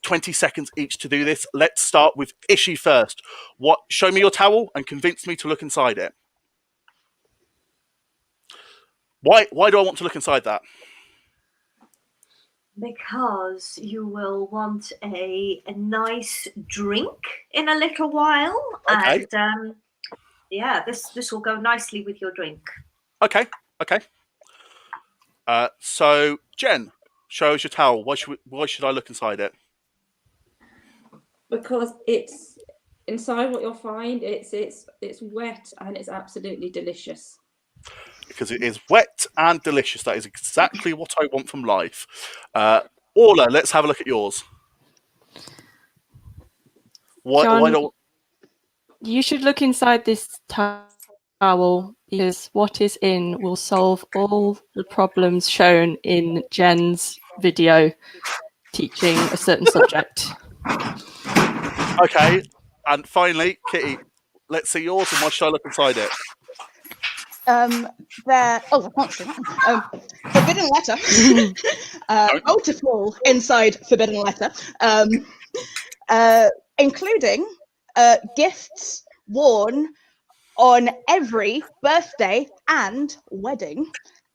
[SPEAKER 1] 20 seconds each to do this. Let's start with Ishi first. Show me your towel and convince me to look inside it. Why do I want to look inside that?
[SPEAKER 3] because you will want a nice drink in a little while,
[SPEAKER 1] okay.
[SPEAKER 3] And yeah, this will go nicely with your drink.
[SPEAKER 1] Okay. So Jen, show us your towel. Why should I look inside it?
[SPEAKER 5] Because it's inside what you'll find. It's wet and it's absolutely delicious.
[SPEAKER 1] Because it is wet and delicious. That is exactly what I want from life. Orla, let's have a look at yours.
[SPEAKER 2] John, you should look inside this towel because what is in will solve all the problems shown in Jen's video teaching a certain subject.
[SPEAKER 1] Okay, and finally, Kitty, let's see yours, and why should I look inside it?
[SPEAKER 4] I can't see that. Forbidden letter. Multiple inside forbidden letter. Including gifts worn on every birthday and wedding,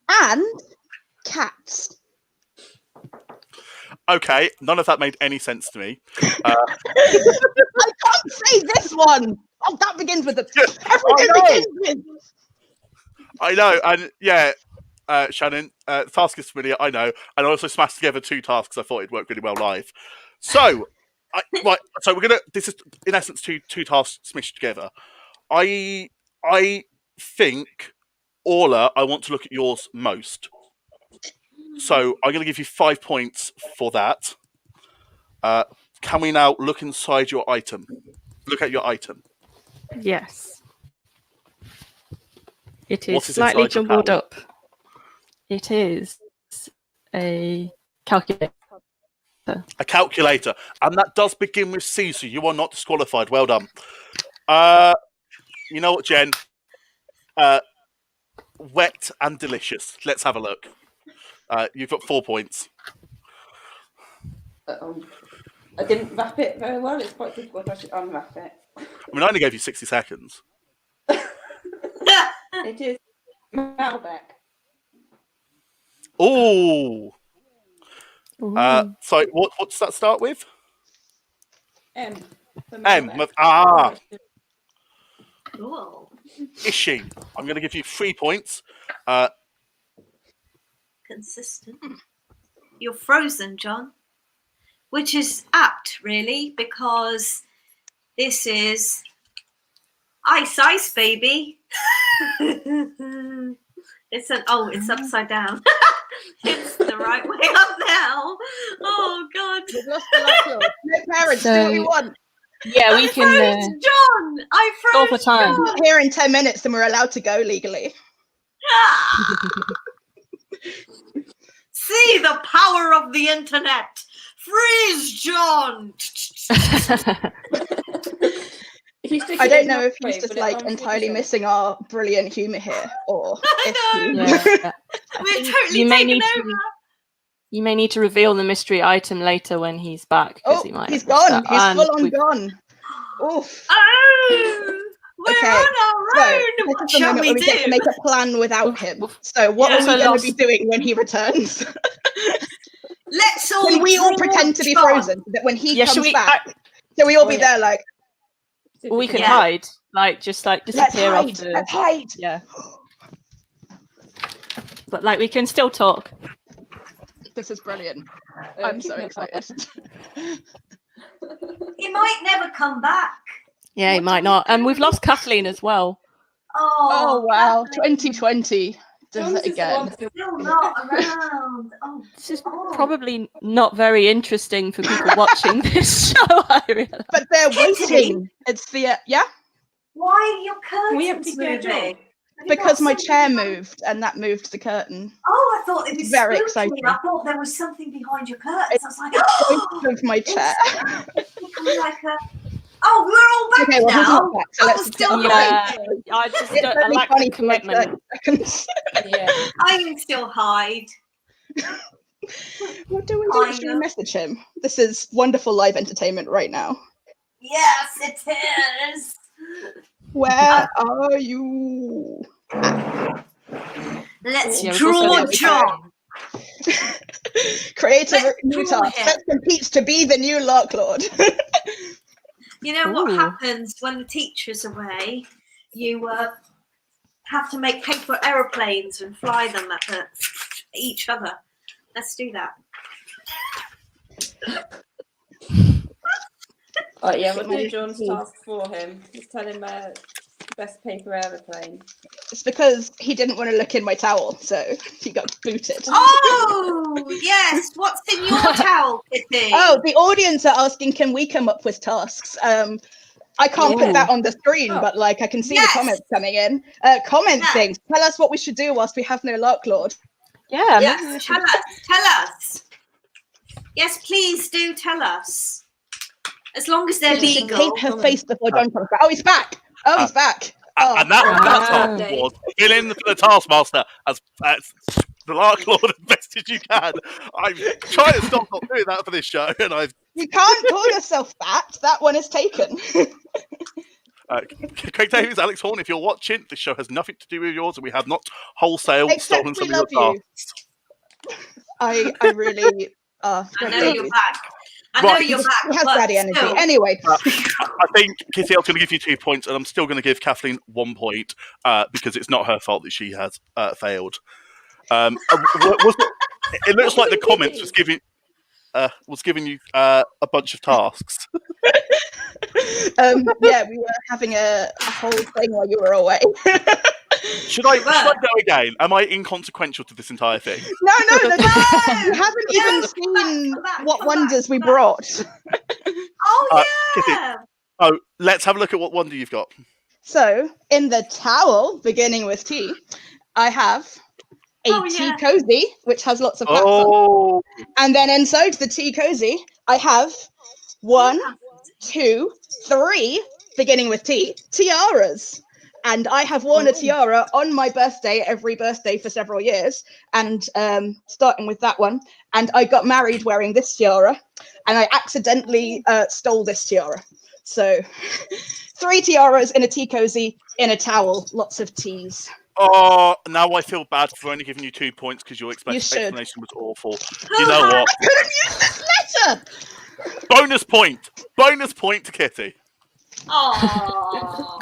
[SPEAKER 4] and cats.
[SPEAKER 1] Okay, none of that made any sense to me.
[SPEAKER 4] I can't say this one. Oh, that begins with the. Everything begins with.
[SPEAKER 1] I know, and yeah, Shannon, the task is familiar. I know, and I also smashed together two tasks. I thought it'd work really well live. So, so we're gonna. This is in essence two tasks smashed together. I think, Orla, I want to look at yours most. So I'm going to give you 5 points for that. Can we now look inside your item? Look at your item.
[SPEAKER 2] Yes. It is slightly jumbled up. It is a calculator.
[SPEAKER 1] A calculator. And that does begin with C, so you are not disqualified. Well done. You know what, Jen? Wet and delicious. Let's have a look. You've got 4 points.
[SPEAKER 5] I didn't wrap it very well. It's quite difficult. I should unwrap it.
[SPEAKER 1] I mean, I only gave you 60 seconds.
[SPEAKER 5] It is Malbec.
[SPEAKER 1] Oh. So what's that start with?
[SPEAKER 5] M.
[SPEAKER 1] M.
[SPEAKER 3] Cool.
[SPEAKER 1] Ishi. I'm going to give you 3 points.
[SPEAKER 3] Consistent. You're frozen, John, which is apt, really, because this is ice, baby. It's upside down. It's the right way up now. Oh God,
[SPEAKER 4] we've lost the Larklord. No parents, do what we want.
[SPEAKER 2] Yeah, we can.
[SPEAKER 3] John, I froze.
[SPEAKER 2] For time.
[SPEAKER 4] John. Here in 10 minutes, and we're allowed to go legally.
[SPEAKER 3] See the power of the internet. Freeze, John.
[SPEAKER 4] I don't know if he's just like entirely missing our brilliant humour here, or if
[SPEAKER 3] we're totally taken over.
[SPEAKER 2] You may need to reveal the mystery item later when he's back.
[SPEAKER 4] Oh, he's gone. He's full on gone. Oof.
[SPEAKER 3] Oh, we're on our own. What shall we do?
[SPEAKER 4] Get to make a plan without him. So what are we going to be doing when he returns?
[SPEAKER 3] Let's all.
[SPEAKER 4] Can we all pretend to be frozen so that when he comes back, so we all be there like.
[SPEAKER 2] We can hide, disappear.
[SPEAKER 4] Let's hide.
[SPEAKER 2] Yeah. But we can still talk.
[SPEAKER 4] This is brilliant. I'm so excited.
[SPEAKER 3] He might never come back.
[SPEAKER 2] Yeah, he might not. And we've lost Kathleen as well.
[SPEAKER 4] Oh wow, 2020. does it again.
[SPEAKER 3] Still not around. Oh,
[SPEAKER 2] This is probably not very interesting for people watching this show, I realise.
[SPEAKER 4] But they're waiting. It's the yeah.
[SPEAKER 3] Why are your
[SPEAKER 5] We
[SPEAKER 3] curtains
[SPEAKER 5] emptied their
[SPEAKER 3] moving?
[SPEAKER 5] job.
[SPEAKER 3] Have you
[SPEAKER 4] Because
[SPEAKER 3] got
[SPEAKER 4] my
[SPEAKER 3] something
[SPEAKER 4] chair
[SPEAKER 3] behind-
[SPEAKER 4] moved, and that moved the curtain.
[SPEAKER 3] Oh, I thought it was
[SPEAKER 4] Very
[SPEAKER 3] spooky.
[SPEAKER 4] exciting.
[SPEAKER 3] I thought there was something behind your curtains. I was like, oh,
[SPEAKER 4] Of my chair.
[SPEAKER 3] it's becoming like a. Oh, we're all back
[SPEAKER 4] Okay, well, who's
[SPEAKER 3] now.
[SPEAKER 4] not back? So
[SPEAKER 3] I
[SPEAKER 4] let's
[SPEAKER 3] was
[SPEAKER 4] just
[SPEAKER 3] still
[SPEAKER 4] get
[SPEAKER 2] Yeah,
[SPEAKER 3] hiding.
[SPEAKER 2] I just
[SPEAKER 4] It's
[SPEAKER 2] don't, I
[SPEAKER 4] only
[SPEAKER 2] lack
[SPEAKER 4] funny
[SPEAKER 2] the
[SPEAKER 4] for like
[SPEAKER 2] commitment.
[SPEAKER 4] 30 seconds.
[SPEAKER 5] Yeah.
[SPEAKER 3] I can still hide.
[SPEAKER 4] What do we do? Should we message him? This is wonderful live entertainment right now.
[SPEAKER 3] Yes, it is.
[SPEAKER 4] Where are you?
[SPEAKER 3] Let's
[SPEAKER 2] Yeah, we've
[SPEAKER 3] draw
[SPEAKER 2] also got-
[SPEAKER 3] John.
[SPEAKER 4] Creative
[SPEAKER 3] Let's
[SPEAKER 4] new
[SPEAKER 3] draw
[SPEAKER 4] task.
[SPEAKER 3] him.
[SPEAKER 4] Let's compete to be the new Larklord.
[SPEAKER 3] You know what
[SPEAKER 2] Ooh.
[SPEAKER 3] happens when the teacher's away? You have to make paper aeroplanes and fly them at each other. Let's do that.
[SPEAKER 5] Oh yeah, we'll do John's task for him. Just tell him best paper aeroplane.
[SPEAKER 4] It's because he didn't want to look in my towel, so he got booted.
[SPEAKER 3] Oh, yes. What's in your towel, Kitty?
[SPEAKER 4] Oh, the audience are asking, can we come up with tasks? I can't put that on the screen, but like I can see the comments coming in. Comment things. Tell us what we should do whilst we have no Larklord.
[SPEAKER 2] Yeah,
[SPEAKER 3] yes,
[SPEAKER 2] maybe we should.
[SPEAKER 3] tell us. Yes, please do tell us. As long as they're
[SPEAKER 4] She should
[SPEAKER 3] legal.
[SPEAKER 4] paint her face before John comes back. Oh, he's back. Oh, he's back. Oh,
[SPEAKER 1] And that task was fill in for the Taskmaster as the Larklord as best as you can. I'm trying to stop not doing that for this show, and I've.
[SPEAKER 4] You can't call yourself that. That one is taken.
[SPEAKER 1] Craig Davies, Alex Horn, if you're watching, this show has nothing to do with yours, and we have not wholesale
[SPEAKER 4] Except
[SPEAKER 1] stolen
[SPEAKER 4] we
[SPEAKER 1] some
[SPEAKER 4] love
[SPEAKER 1] of your
[SPEAKER 4] you.
[SPEAKER 1] tasks.
[SPEAKER 4] I really.
[SPEAKER 3] I know you're back. I
[SPEAKER 1] Right.
[SPEAKER 3] know you're back.
[SPEAKER 4] He has
[SPEAKER 3] but
[SPEAKER 4] daddy energy.
[SPEAKER 3] still.
[SPEAKER 4] Anyway.
[SPEAKER 1] I think, Kitty, I was going to give you 2 points, and I'm still going to give Kathleen 1 point because it's not her fault that she has failed. It looks like the comments was giving you a bunch of tasks.
[SPEAKER 4] Yeah, we were having a whole thing while you were away.
[SPEAKER 1] Should I go again? Am I inconsequential to this entire thing?
[SPEAKER 4] No, you haven't even seen what wonders we brought.
[SPEAKER 3] Oh,
[SPEAKER 1] Kitty, let's have a look at what wonder you've got.
[SPEAKER 4] So, in the towel, beginning with T, I have a tea cozy, which has lots of hats on. And then inside the tea cozy, I have 1, 2, 3, beginning with T, tiaras. And I have worn a tiara on my birthday, every birthday for several years, and starting with that one. And I got married wearing this tiara, and I accidentally stole this tiara. So 3 tiaras in a tea cozy, in a towel, lots of teas.
[SPEAKER 1] Oh, now I feel bad for only giving you 2 points because your explanation was awful. You know what?
[SPEAKER 4] I couldn't use this letter!
[SPEAKER 1] Bonus point to Kitty.
[SPEAKER 3] Oh.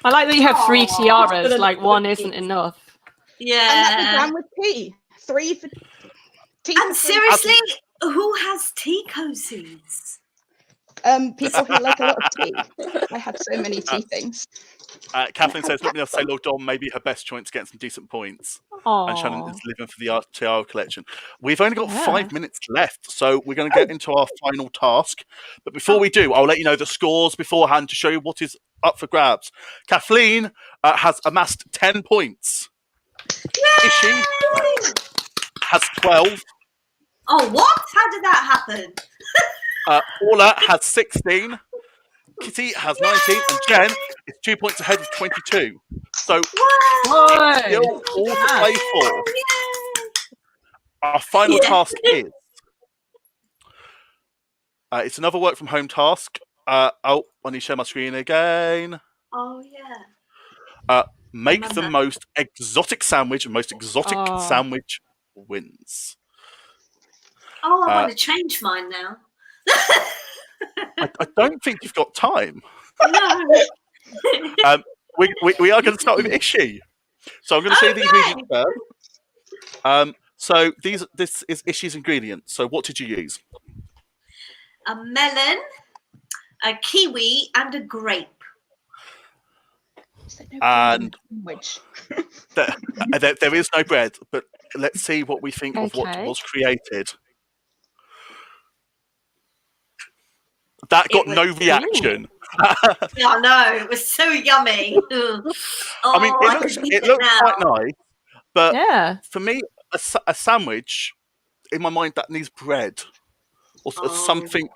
[SPEAKER 2] I like that you have 3 tiaras, like one isn't enough.
[SPEAKER 3] Yeah.
[SPEAKER 4] And that began with T. 3 for T.
[SPEAKER 3] And seriously, who has tea cozies?
[SPEAKER 4] People who like a lot of tea. I have so many tea things.
[SPEAKER 1] Kathleen says, let me say Lord Dom may be her best choice to get some decent points.
[SPEAKER 2] Aww.
[SPEAKER 1] And Shannon is living for the tiara collection. We've only got 5 minutes left, so we're going to get into our final task. But before we do, I'll let you know the scores beforehand to show you what is up for grabs. Kathleen has amassed 10 points. Ishi has 12.
[SPEAKER 3] Oh, what? How did that happen?
[SPEAKER 1] Paula has 16. Kitty has 19. And Jen is 2 points ahead with 22. So, still all to play for. Our final task is... it's another work from home task. I need to share my screen again.
[SPEAKER 3] Oh, yeah.
[SPEAKER 1] Make the most exotic sandwich, and most exotic sandwich wins.
[SPEAKER 3] Oh, I want to change mine now.
[SPEAKER 1] I don't think you've got time.
[SPEAKER 3] No.
[SPEAKER 1] We are going to start with Ishi. So I'm going to show you the ingredients first. So this is Ishi's ingredients. So what did you use?
[SPEAKER 3] A melon, a kiwi, and a grape.
[SPEAKER 1] And
[SPEAKER 4] sandwich.
[SPEAKER 1] there is no bread, but let's see what we think of what
[SPEAKER 2] Okay.
[SPEAKER 1] was created. That got
[SPEAKER 3] It was-
[SPEAKER 1] no reaction.
[SPEAKER 3] Oh no, it was so yummy.
[SPEAKER 1] I mean,
[SPEAKER 3] I
[SPEAKER 1] it
[SPEAKER 3] could eat
[SPEAKER 1] looks
[SPEAKER 3] now.
[SPEAKER 1] quite nice, but
[SPEAKER 2] Yeah.
[SPEAKER 1] for me, a sandwich, in my mind, that needs bread or something.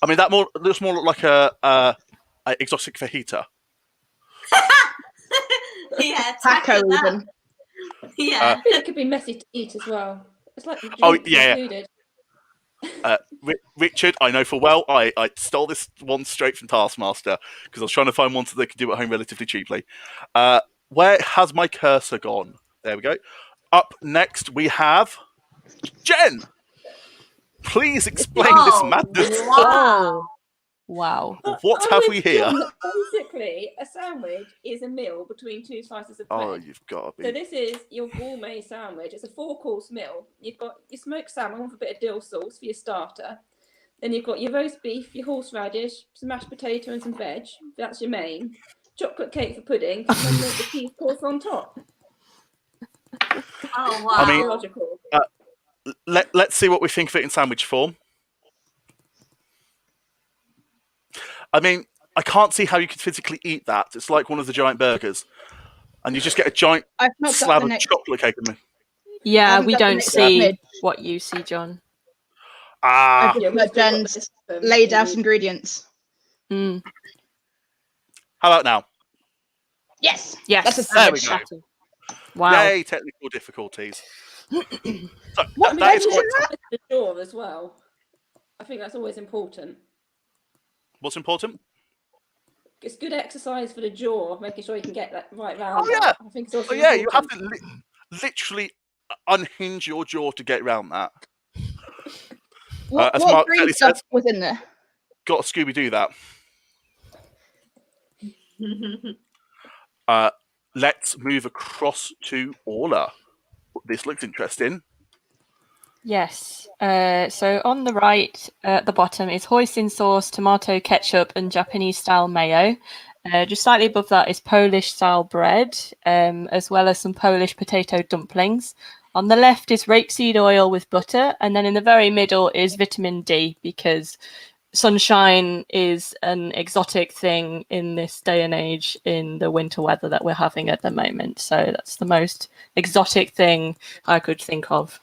[SPEAKER 1] I mean, that looks more like a exotic fajita.
[SPEAKER 3] Yeah,
[SPEAKER 4] Taco
[SPEAKER 3] that.
[SPEAKER 4] even.
[SPEAKER 3] Yeah.
[SPEAKER 5] I think it could be messy to eat as well. It's like the
[SPEAKER 1] Oh,
[SPEAKER 5] drinks
[SPEAKER 1] yeah.
[SPEAKER 5] included.
[SPEAKER 1] Richard, I know for well, I stole this one straight from Taskmaster because I was trying to find one so they could do it at home relatively cheaply. Where has my cursor gone? There we go. Up next, we have Jen. Please explain this madness.
[SPEAKER 3] Wow.
[SPEAKER 2] Wow.
[SPEAKER 1] What have we here?
[SPEAKER 5] Basically, a sandwich is a meal between two slices of bread.
[SPEAKER 1] Oh, you've got to
[SPEAKER 5] So
[SPEAKER 1] be.
[SPEAKER 5] this is your gourmet sandwich. It's a 4-course meal. You've got your smoked salmon with a bit of dill sauce for your starter. Then you've got your roast beef, your horseradish, some mashed potato and some veg. That's your main. Chocolate cake for pudding, and then the cheese course on top.
[SPEAKER 3] Oh wow.
[SPEAKER 1] I mean,
[SPEAKER 5] Logical.
[SPEAKER 1] let's see what we think of it in sandwich form. I mean, I can't see how you could physically eat that. It's like one of the giant burgers. And you just get a giant
[SPEAKER 4] I've not got
[SPEAKER 1] slab
[SPEAKER 4] the
[SPEAKER 1] of
[SPEAKER 4] next.
[SPEAKER 1] chocolate cake in me.
[SPEAKER 2] Yeah,
[SPEAKER 4] haven't
[SPEAKER 2] we
[SPEAKER 4] got the
[SPEAKER 2] don't
[SPEAKER 4] next
[SPEAKER 2] see
[SPEAKER 4] image.
[SPEAKER 2] what you see, John.
[SPEAKER 1] Ah,
[SPEAKER 4] I've
[SPEAKER 5] Yeah,
[SPEAKER 4] just
[SPEAKER 5] we've
[SPEAKER 4] got
[SPEAKER 5] still got
[SPEAKER 4] Jen's
[SPEAKER 5] the system.
[SPEAKER 4] laid out ingredients.
[SPEAKER 2] Mm.
[SPEAKER 1] how about now?
[SPEAKER 4] Yes.
[SPEAKER 2] Yes.
[SPEAKER 4] That's a
[SPEAKER 1] There we
[SPEAKER 4] sandwich.
[SPEAKER 1] go.
[SPEAKER 2] Wow.
[SPEAKER 1] Yay, technical difficulties. So
[SPEAKER 4] What
[SPEAKER 1] that
[SPEAKER 4] veg
[SPEAKER 1] is
[SPEAKER 4] is
[SPEAKER 1] quite.
[SPEAKER 4] that?
[SPEAKER 5] The jaw as well. I think that's always important.
[SPEAKER 1] What's important?
[SPEAKER 5] It's good exercise for the jaw, making sure you can get that right round.
[SPEAKER 1] Oh yeah.
[SPEAKER 5] I think it's also
[SPEAKER 1] Oh yeah, you have
[SPEAKER 5] important.
[SPEAKER 1] to literally unhinge your jaw to get around that.
[SPEAKER 4] What
[SPEAKER 1] as Mark
[SPEAKER 4] green
[SPEAKER 1] Kelly
[SPEAKER 4] stuff
[SPEAKER 1] says,
[SPEAKER 4] was in there?
[SPEAKER 1] got to Scooby Doo that. Let's move across to Orla. This looks interesting.
[SPEAKER 2] Yes. So on the right, at the bottom, is hoisin sauce, tomato ketchup, and Japanese-style mayo. Just slightly above that is Polish-style bread, as well as some Polish potato dumplings. On the left is rapeseed oil with butter, and then in the very middle is vitamin D, because sunshine is an exotic thing in this day and age in the winter weather that we're having at the moment. So that's the most exotic thing I could think of.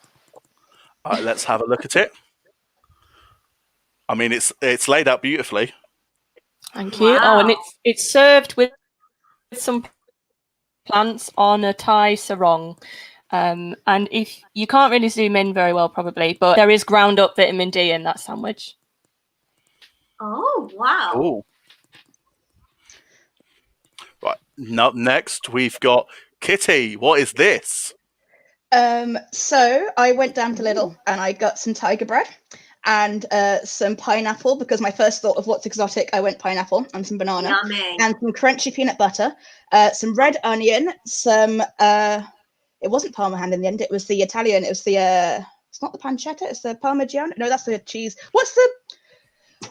[SPEAKER 1] All right, let's have a look at it. I mean, it's laid out beautifully.
[SPEAKER 2] Thank you. Oh, and
[SPEAKER 3] Wow.
[SPEAKER 2] it's served with some plants on a Thai sarong. And if you can't really zoom in very well, probably, but there is ground up vitamin D in that sandwich.
[SPEAKER 3] Oh wow.
[SPEAKER 1] Oh. Right. Up next, we've got Kitty. What is this?
[SPEAKER 4] So I went down to Lidl and I got some tiger bread and some pineapple, because my first thought of what's exotic, I went pineapple, and some banana
[SPEAKER 3] Yummy.
[SPEAKER 4] and some crunchy peanut butter, some red onion, some it wasn't Parmesan in the end, it was the Italian, it was the it's not the pancetta, it's the Parmigiano. No, that's the cheese.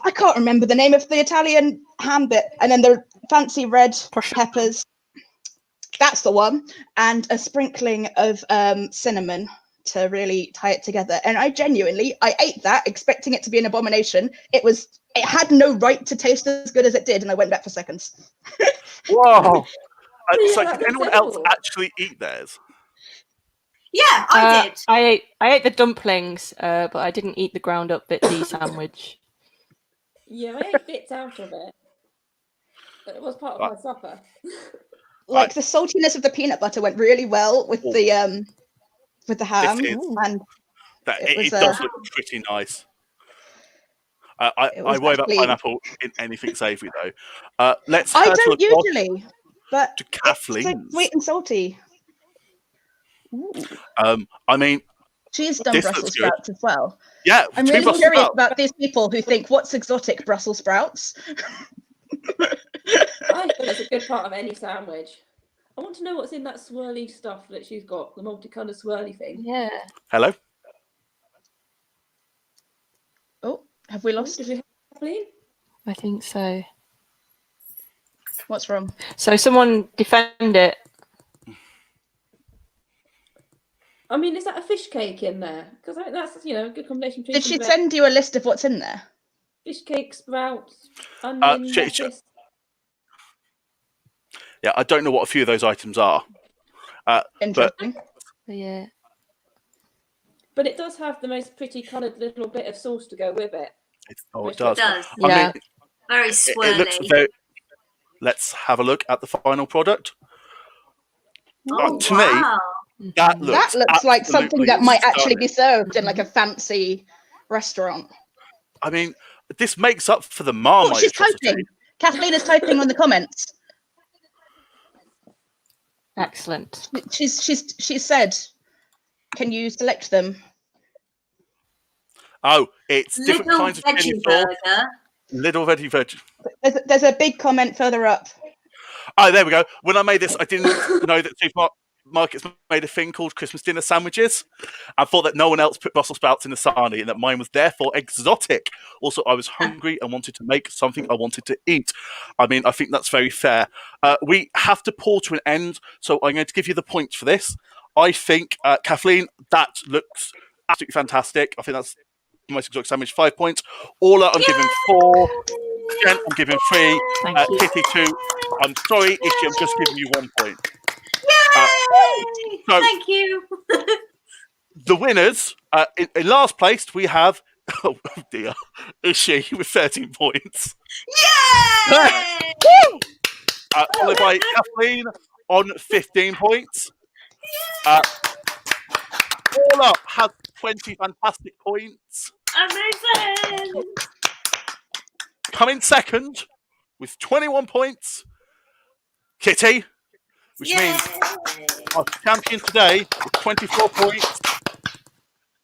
[SPEAKER 4] I can't remember the name of the Italian ham bit. And then the fancy red peppers. That's the one. And a sprinkling of cinnamon to really tie it together. And I ate that expecting it to be an abomination. It had no right to taste as good as it did, and I went back for seconds.
[SPEAKER 1] Whoa.
[SPEAKER 5] Yeah,
[SPEAKER 1] So
[SPEAKER 5] that's
[SPEAKER 1] did anyone else
[SPEAKER 5] incredible.
[SPEAKER 1] actually eat theirs?
[SPEAKER 3] Yeah, I did.
[SPEAKER 2] I ate the dumplings, but I didn't eat the ground up bit D sandwich.
[SPEAKER 5] Yeah, I ate bits out of it. But it was part of my supper.
[SPEAKER 4] Like the saltiness of the peanut butter went really well with the ham. And
[SPEAKER 1] It does look pretty nice. I worry about pineapple in anything savoury though. Let's
[SPEAKER 4] I
[SPEAKER 1] head
[SPEAKER 4] don't
[SPEAKER 1] to
[SPEAKER 4] usually, but
[SPEAKER 1] to
[SPEAKER 4] it's
[SPEAKER 1] Kathleen.
[SPEAKER 4] so sweet and salty.
[SPEAKER 1] I mean,
[SPEAKER 4] She's done
[SPEAKER 1] this
[SPEAKER 4] Brussels
[SPEAKER 1] looks good.
[SPEAKER 4] sprouts as well.
[SPEAKER 1] Yeah,
[SPEAKER 4] I'm
[SPEAKER 1] two
[SPEAKER 4] really
[SPEAKER 1] Brussels
[SPEAKER 4] curious
[SPEAKER 1] sprouts.
[SPEAKER 4] about these people who think, what's exotic, Brussels sprouts?
[SPEAKER 5] I think it's a good part of any sandwich. I want to know what's in that swirly stuff that she's got, the multicoloured swirly thing.
[SPEAKER 2] Yeah.
[SPEAKER 1] Hello?
[SPEAKER 4] Oh, have we lost?
[SPEAKER 5] Did we have Kathleen?
[SPEAKER 2] I think so.
[SPEAKER 4] What's wrong?
[SPEAKER 2] So someone defend it.
[SPEAKER 5] I mean, is that a fish cake in there? Because I think that's, a good combination between
[SPEAKER 4] Did she send you a list of what's in there?
[SPEAKER 5] fish cake, sprouts, onion, lettuce.
[SPEAKER 1] Yeah, I don't know what a few of those items are.
[SPEAKER 4] Interesting.
[SPEAKER 2] Yeah.
[SPEAKER 5] But it does have the most pretty coloured little bit of sauce to go with it.
[SPEAKER 1] It
[SPEAKER 3] It
[SPEAKER 1] does.
[SPEAKER 3] does.
[SPEAKER 1] I
[SPEAKER 2] Yeah.
[SPEAKER 1] mean,
[SPEAKER 3] Very
[SPEAKER 1] it
[SPEAKER 3] swirly.
[SPEAKER 1] looks very... Let's have a look at the final product.
[SPEAKER 3] Oh,
[SPEAKER 1] To me,
[SPEAKER 3] wow.
[SPEAKER 1] that looks
[SPEAKER 4] like something that might actually be
[SPEAKER 1] stunning.
[SPEAKER 4] served in like a fancy restaurant.
[SPEAKER 1] I mean, this makes up for the Marmite
[SPEAKER 4] she's
[SPEAKER 1] atrocity.
[SPEAKER 4] typing. Kathleen is typing on the comments.
[SPEAKER 2] Excellent.
[SPEAKER 4] She said, "Can you select them?"
[SPEAKER 1] Oh, it's different
[SPEAKER 3] Little
[SPEAKER 1] kinds of chili
[SPEAKER 3] veggie
[SPEAKER 1] sauce.
[SPEAKER 3] burger.
[SPEAKER 1] Little veggie.
[SPEAKER 4] There's a big comment further up.
[SPEAKER 1] Oh, there we go. When I made this, I didn't know that supermarkets made a thing called Christmas dinner sandwiches. I thought that no one else put Brussels sprouts in the sarnie and that mine was therefore exotic. Also, I was hungry and wanted to make something I wanted to eat. I mean, I think that's very fair. We have to pour to an end, so I'm going to give you the points for this. I think, Kathleen, that looks absolutely fantastic. I think that's the most exotic sandwich, 5 points. Orla, I'm giving 4. Jen, I'm giving 3.
[SPEAKER 2] Thank you.
[SPEAKER 1] Kitty, 2. I'm sorry, Ishi, I'm just giving you 1 point.
[SPEAKER 3] Yay!
[SPEAKER 1] So-
[SPEAKER 3] Thank you.
[SPEAKER 1] The winners, in last place, we have, oh dear, Ishi with 13 points.
[SPEAKER 3] Yay!
[SPEAKER 1] Followed by Kathleen on 15 points. Orla has 20 fantastic points.
[SPEAKER 3] Amazing!
[SPEAKER 1] Coming second with 21 points, Kitty, which means our champion today with 24 points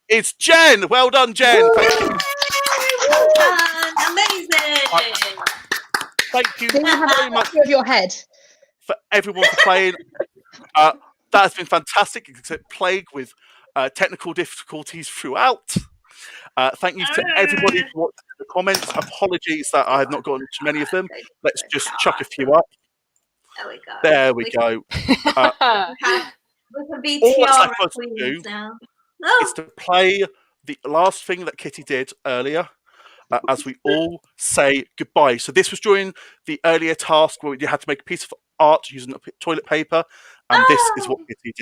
[SPEAKER 1] is Jen. Well done, Jen. Thank you.
[SPEAKER 3] Well done. Amazing!
[SPEAKER 1] Thank you
[SPEAKER 4] Do you have
[SPEAKER 1] very
[SPEAKER 4] a
[SPEAKER 1] much
[SPEAKER 4] picture of your head?
[SPEAKER 1] for everyone for playing. That has been fantastic, except plagued with technical difficulties throughout. Thank you to everybody for watching the comments. Apologies that I have not gotten to many of them. Let's just chuck a few up.
[SPEAKER 3] There we go.
[SPEAKER 1] There we go.
[SPEAKER 3] We can be
[SPEAKER 1] All that's
[SPEAKER 3] tiara
[SPEAKER 1] left for us to
[SPEAKER 3] queens
[SPEAKER 1] do
[SPEAKER 3] now.
[SPEAKER 1] is to play the last thing that Kitty did earlier, as we all say goodbye. So this was during the earlier task where you had to make a piece of art using toilet paper, and this is what Kitty did.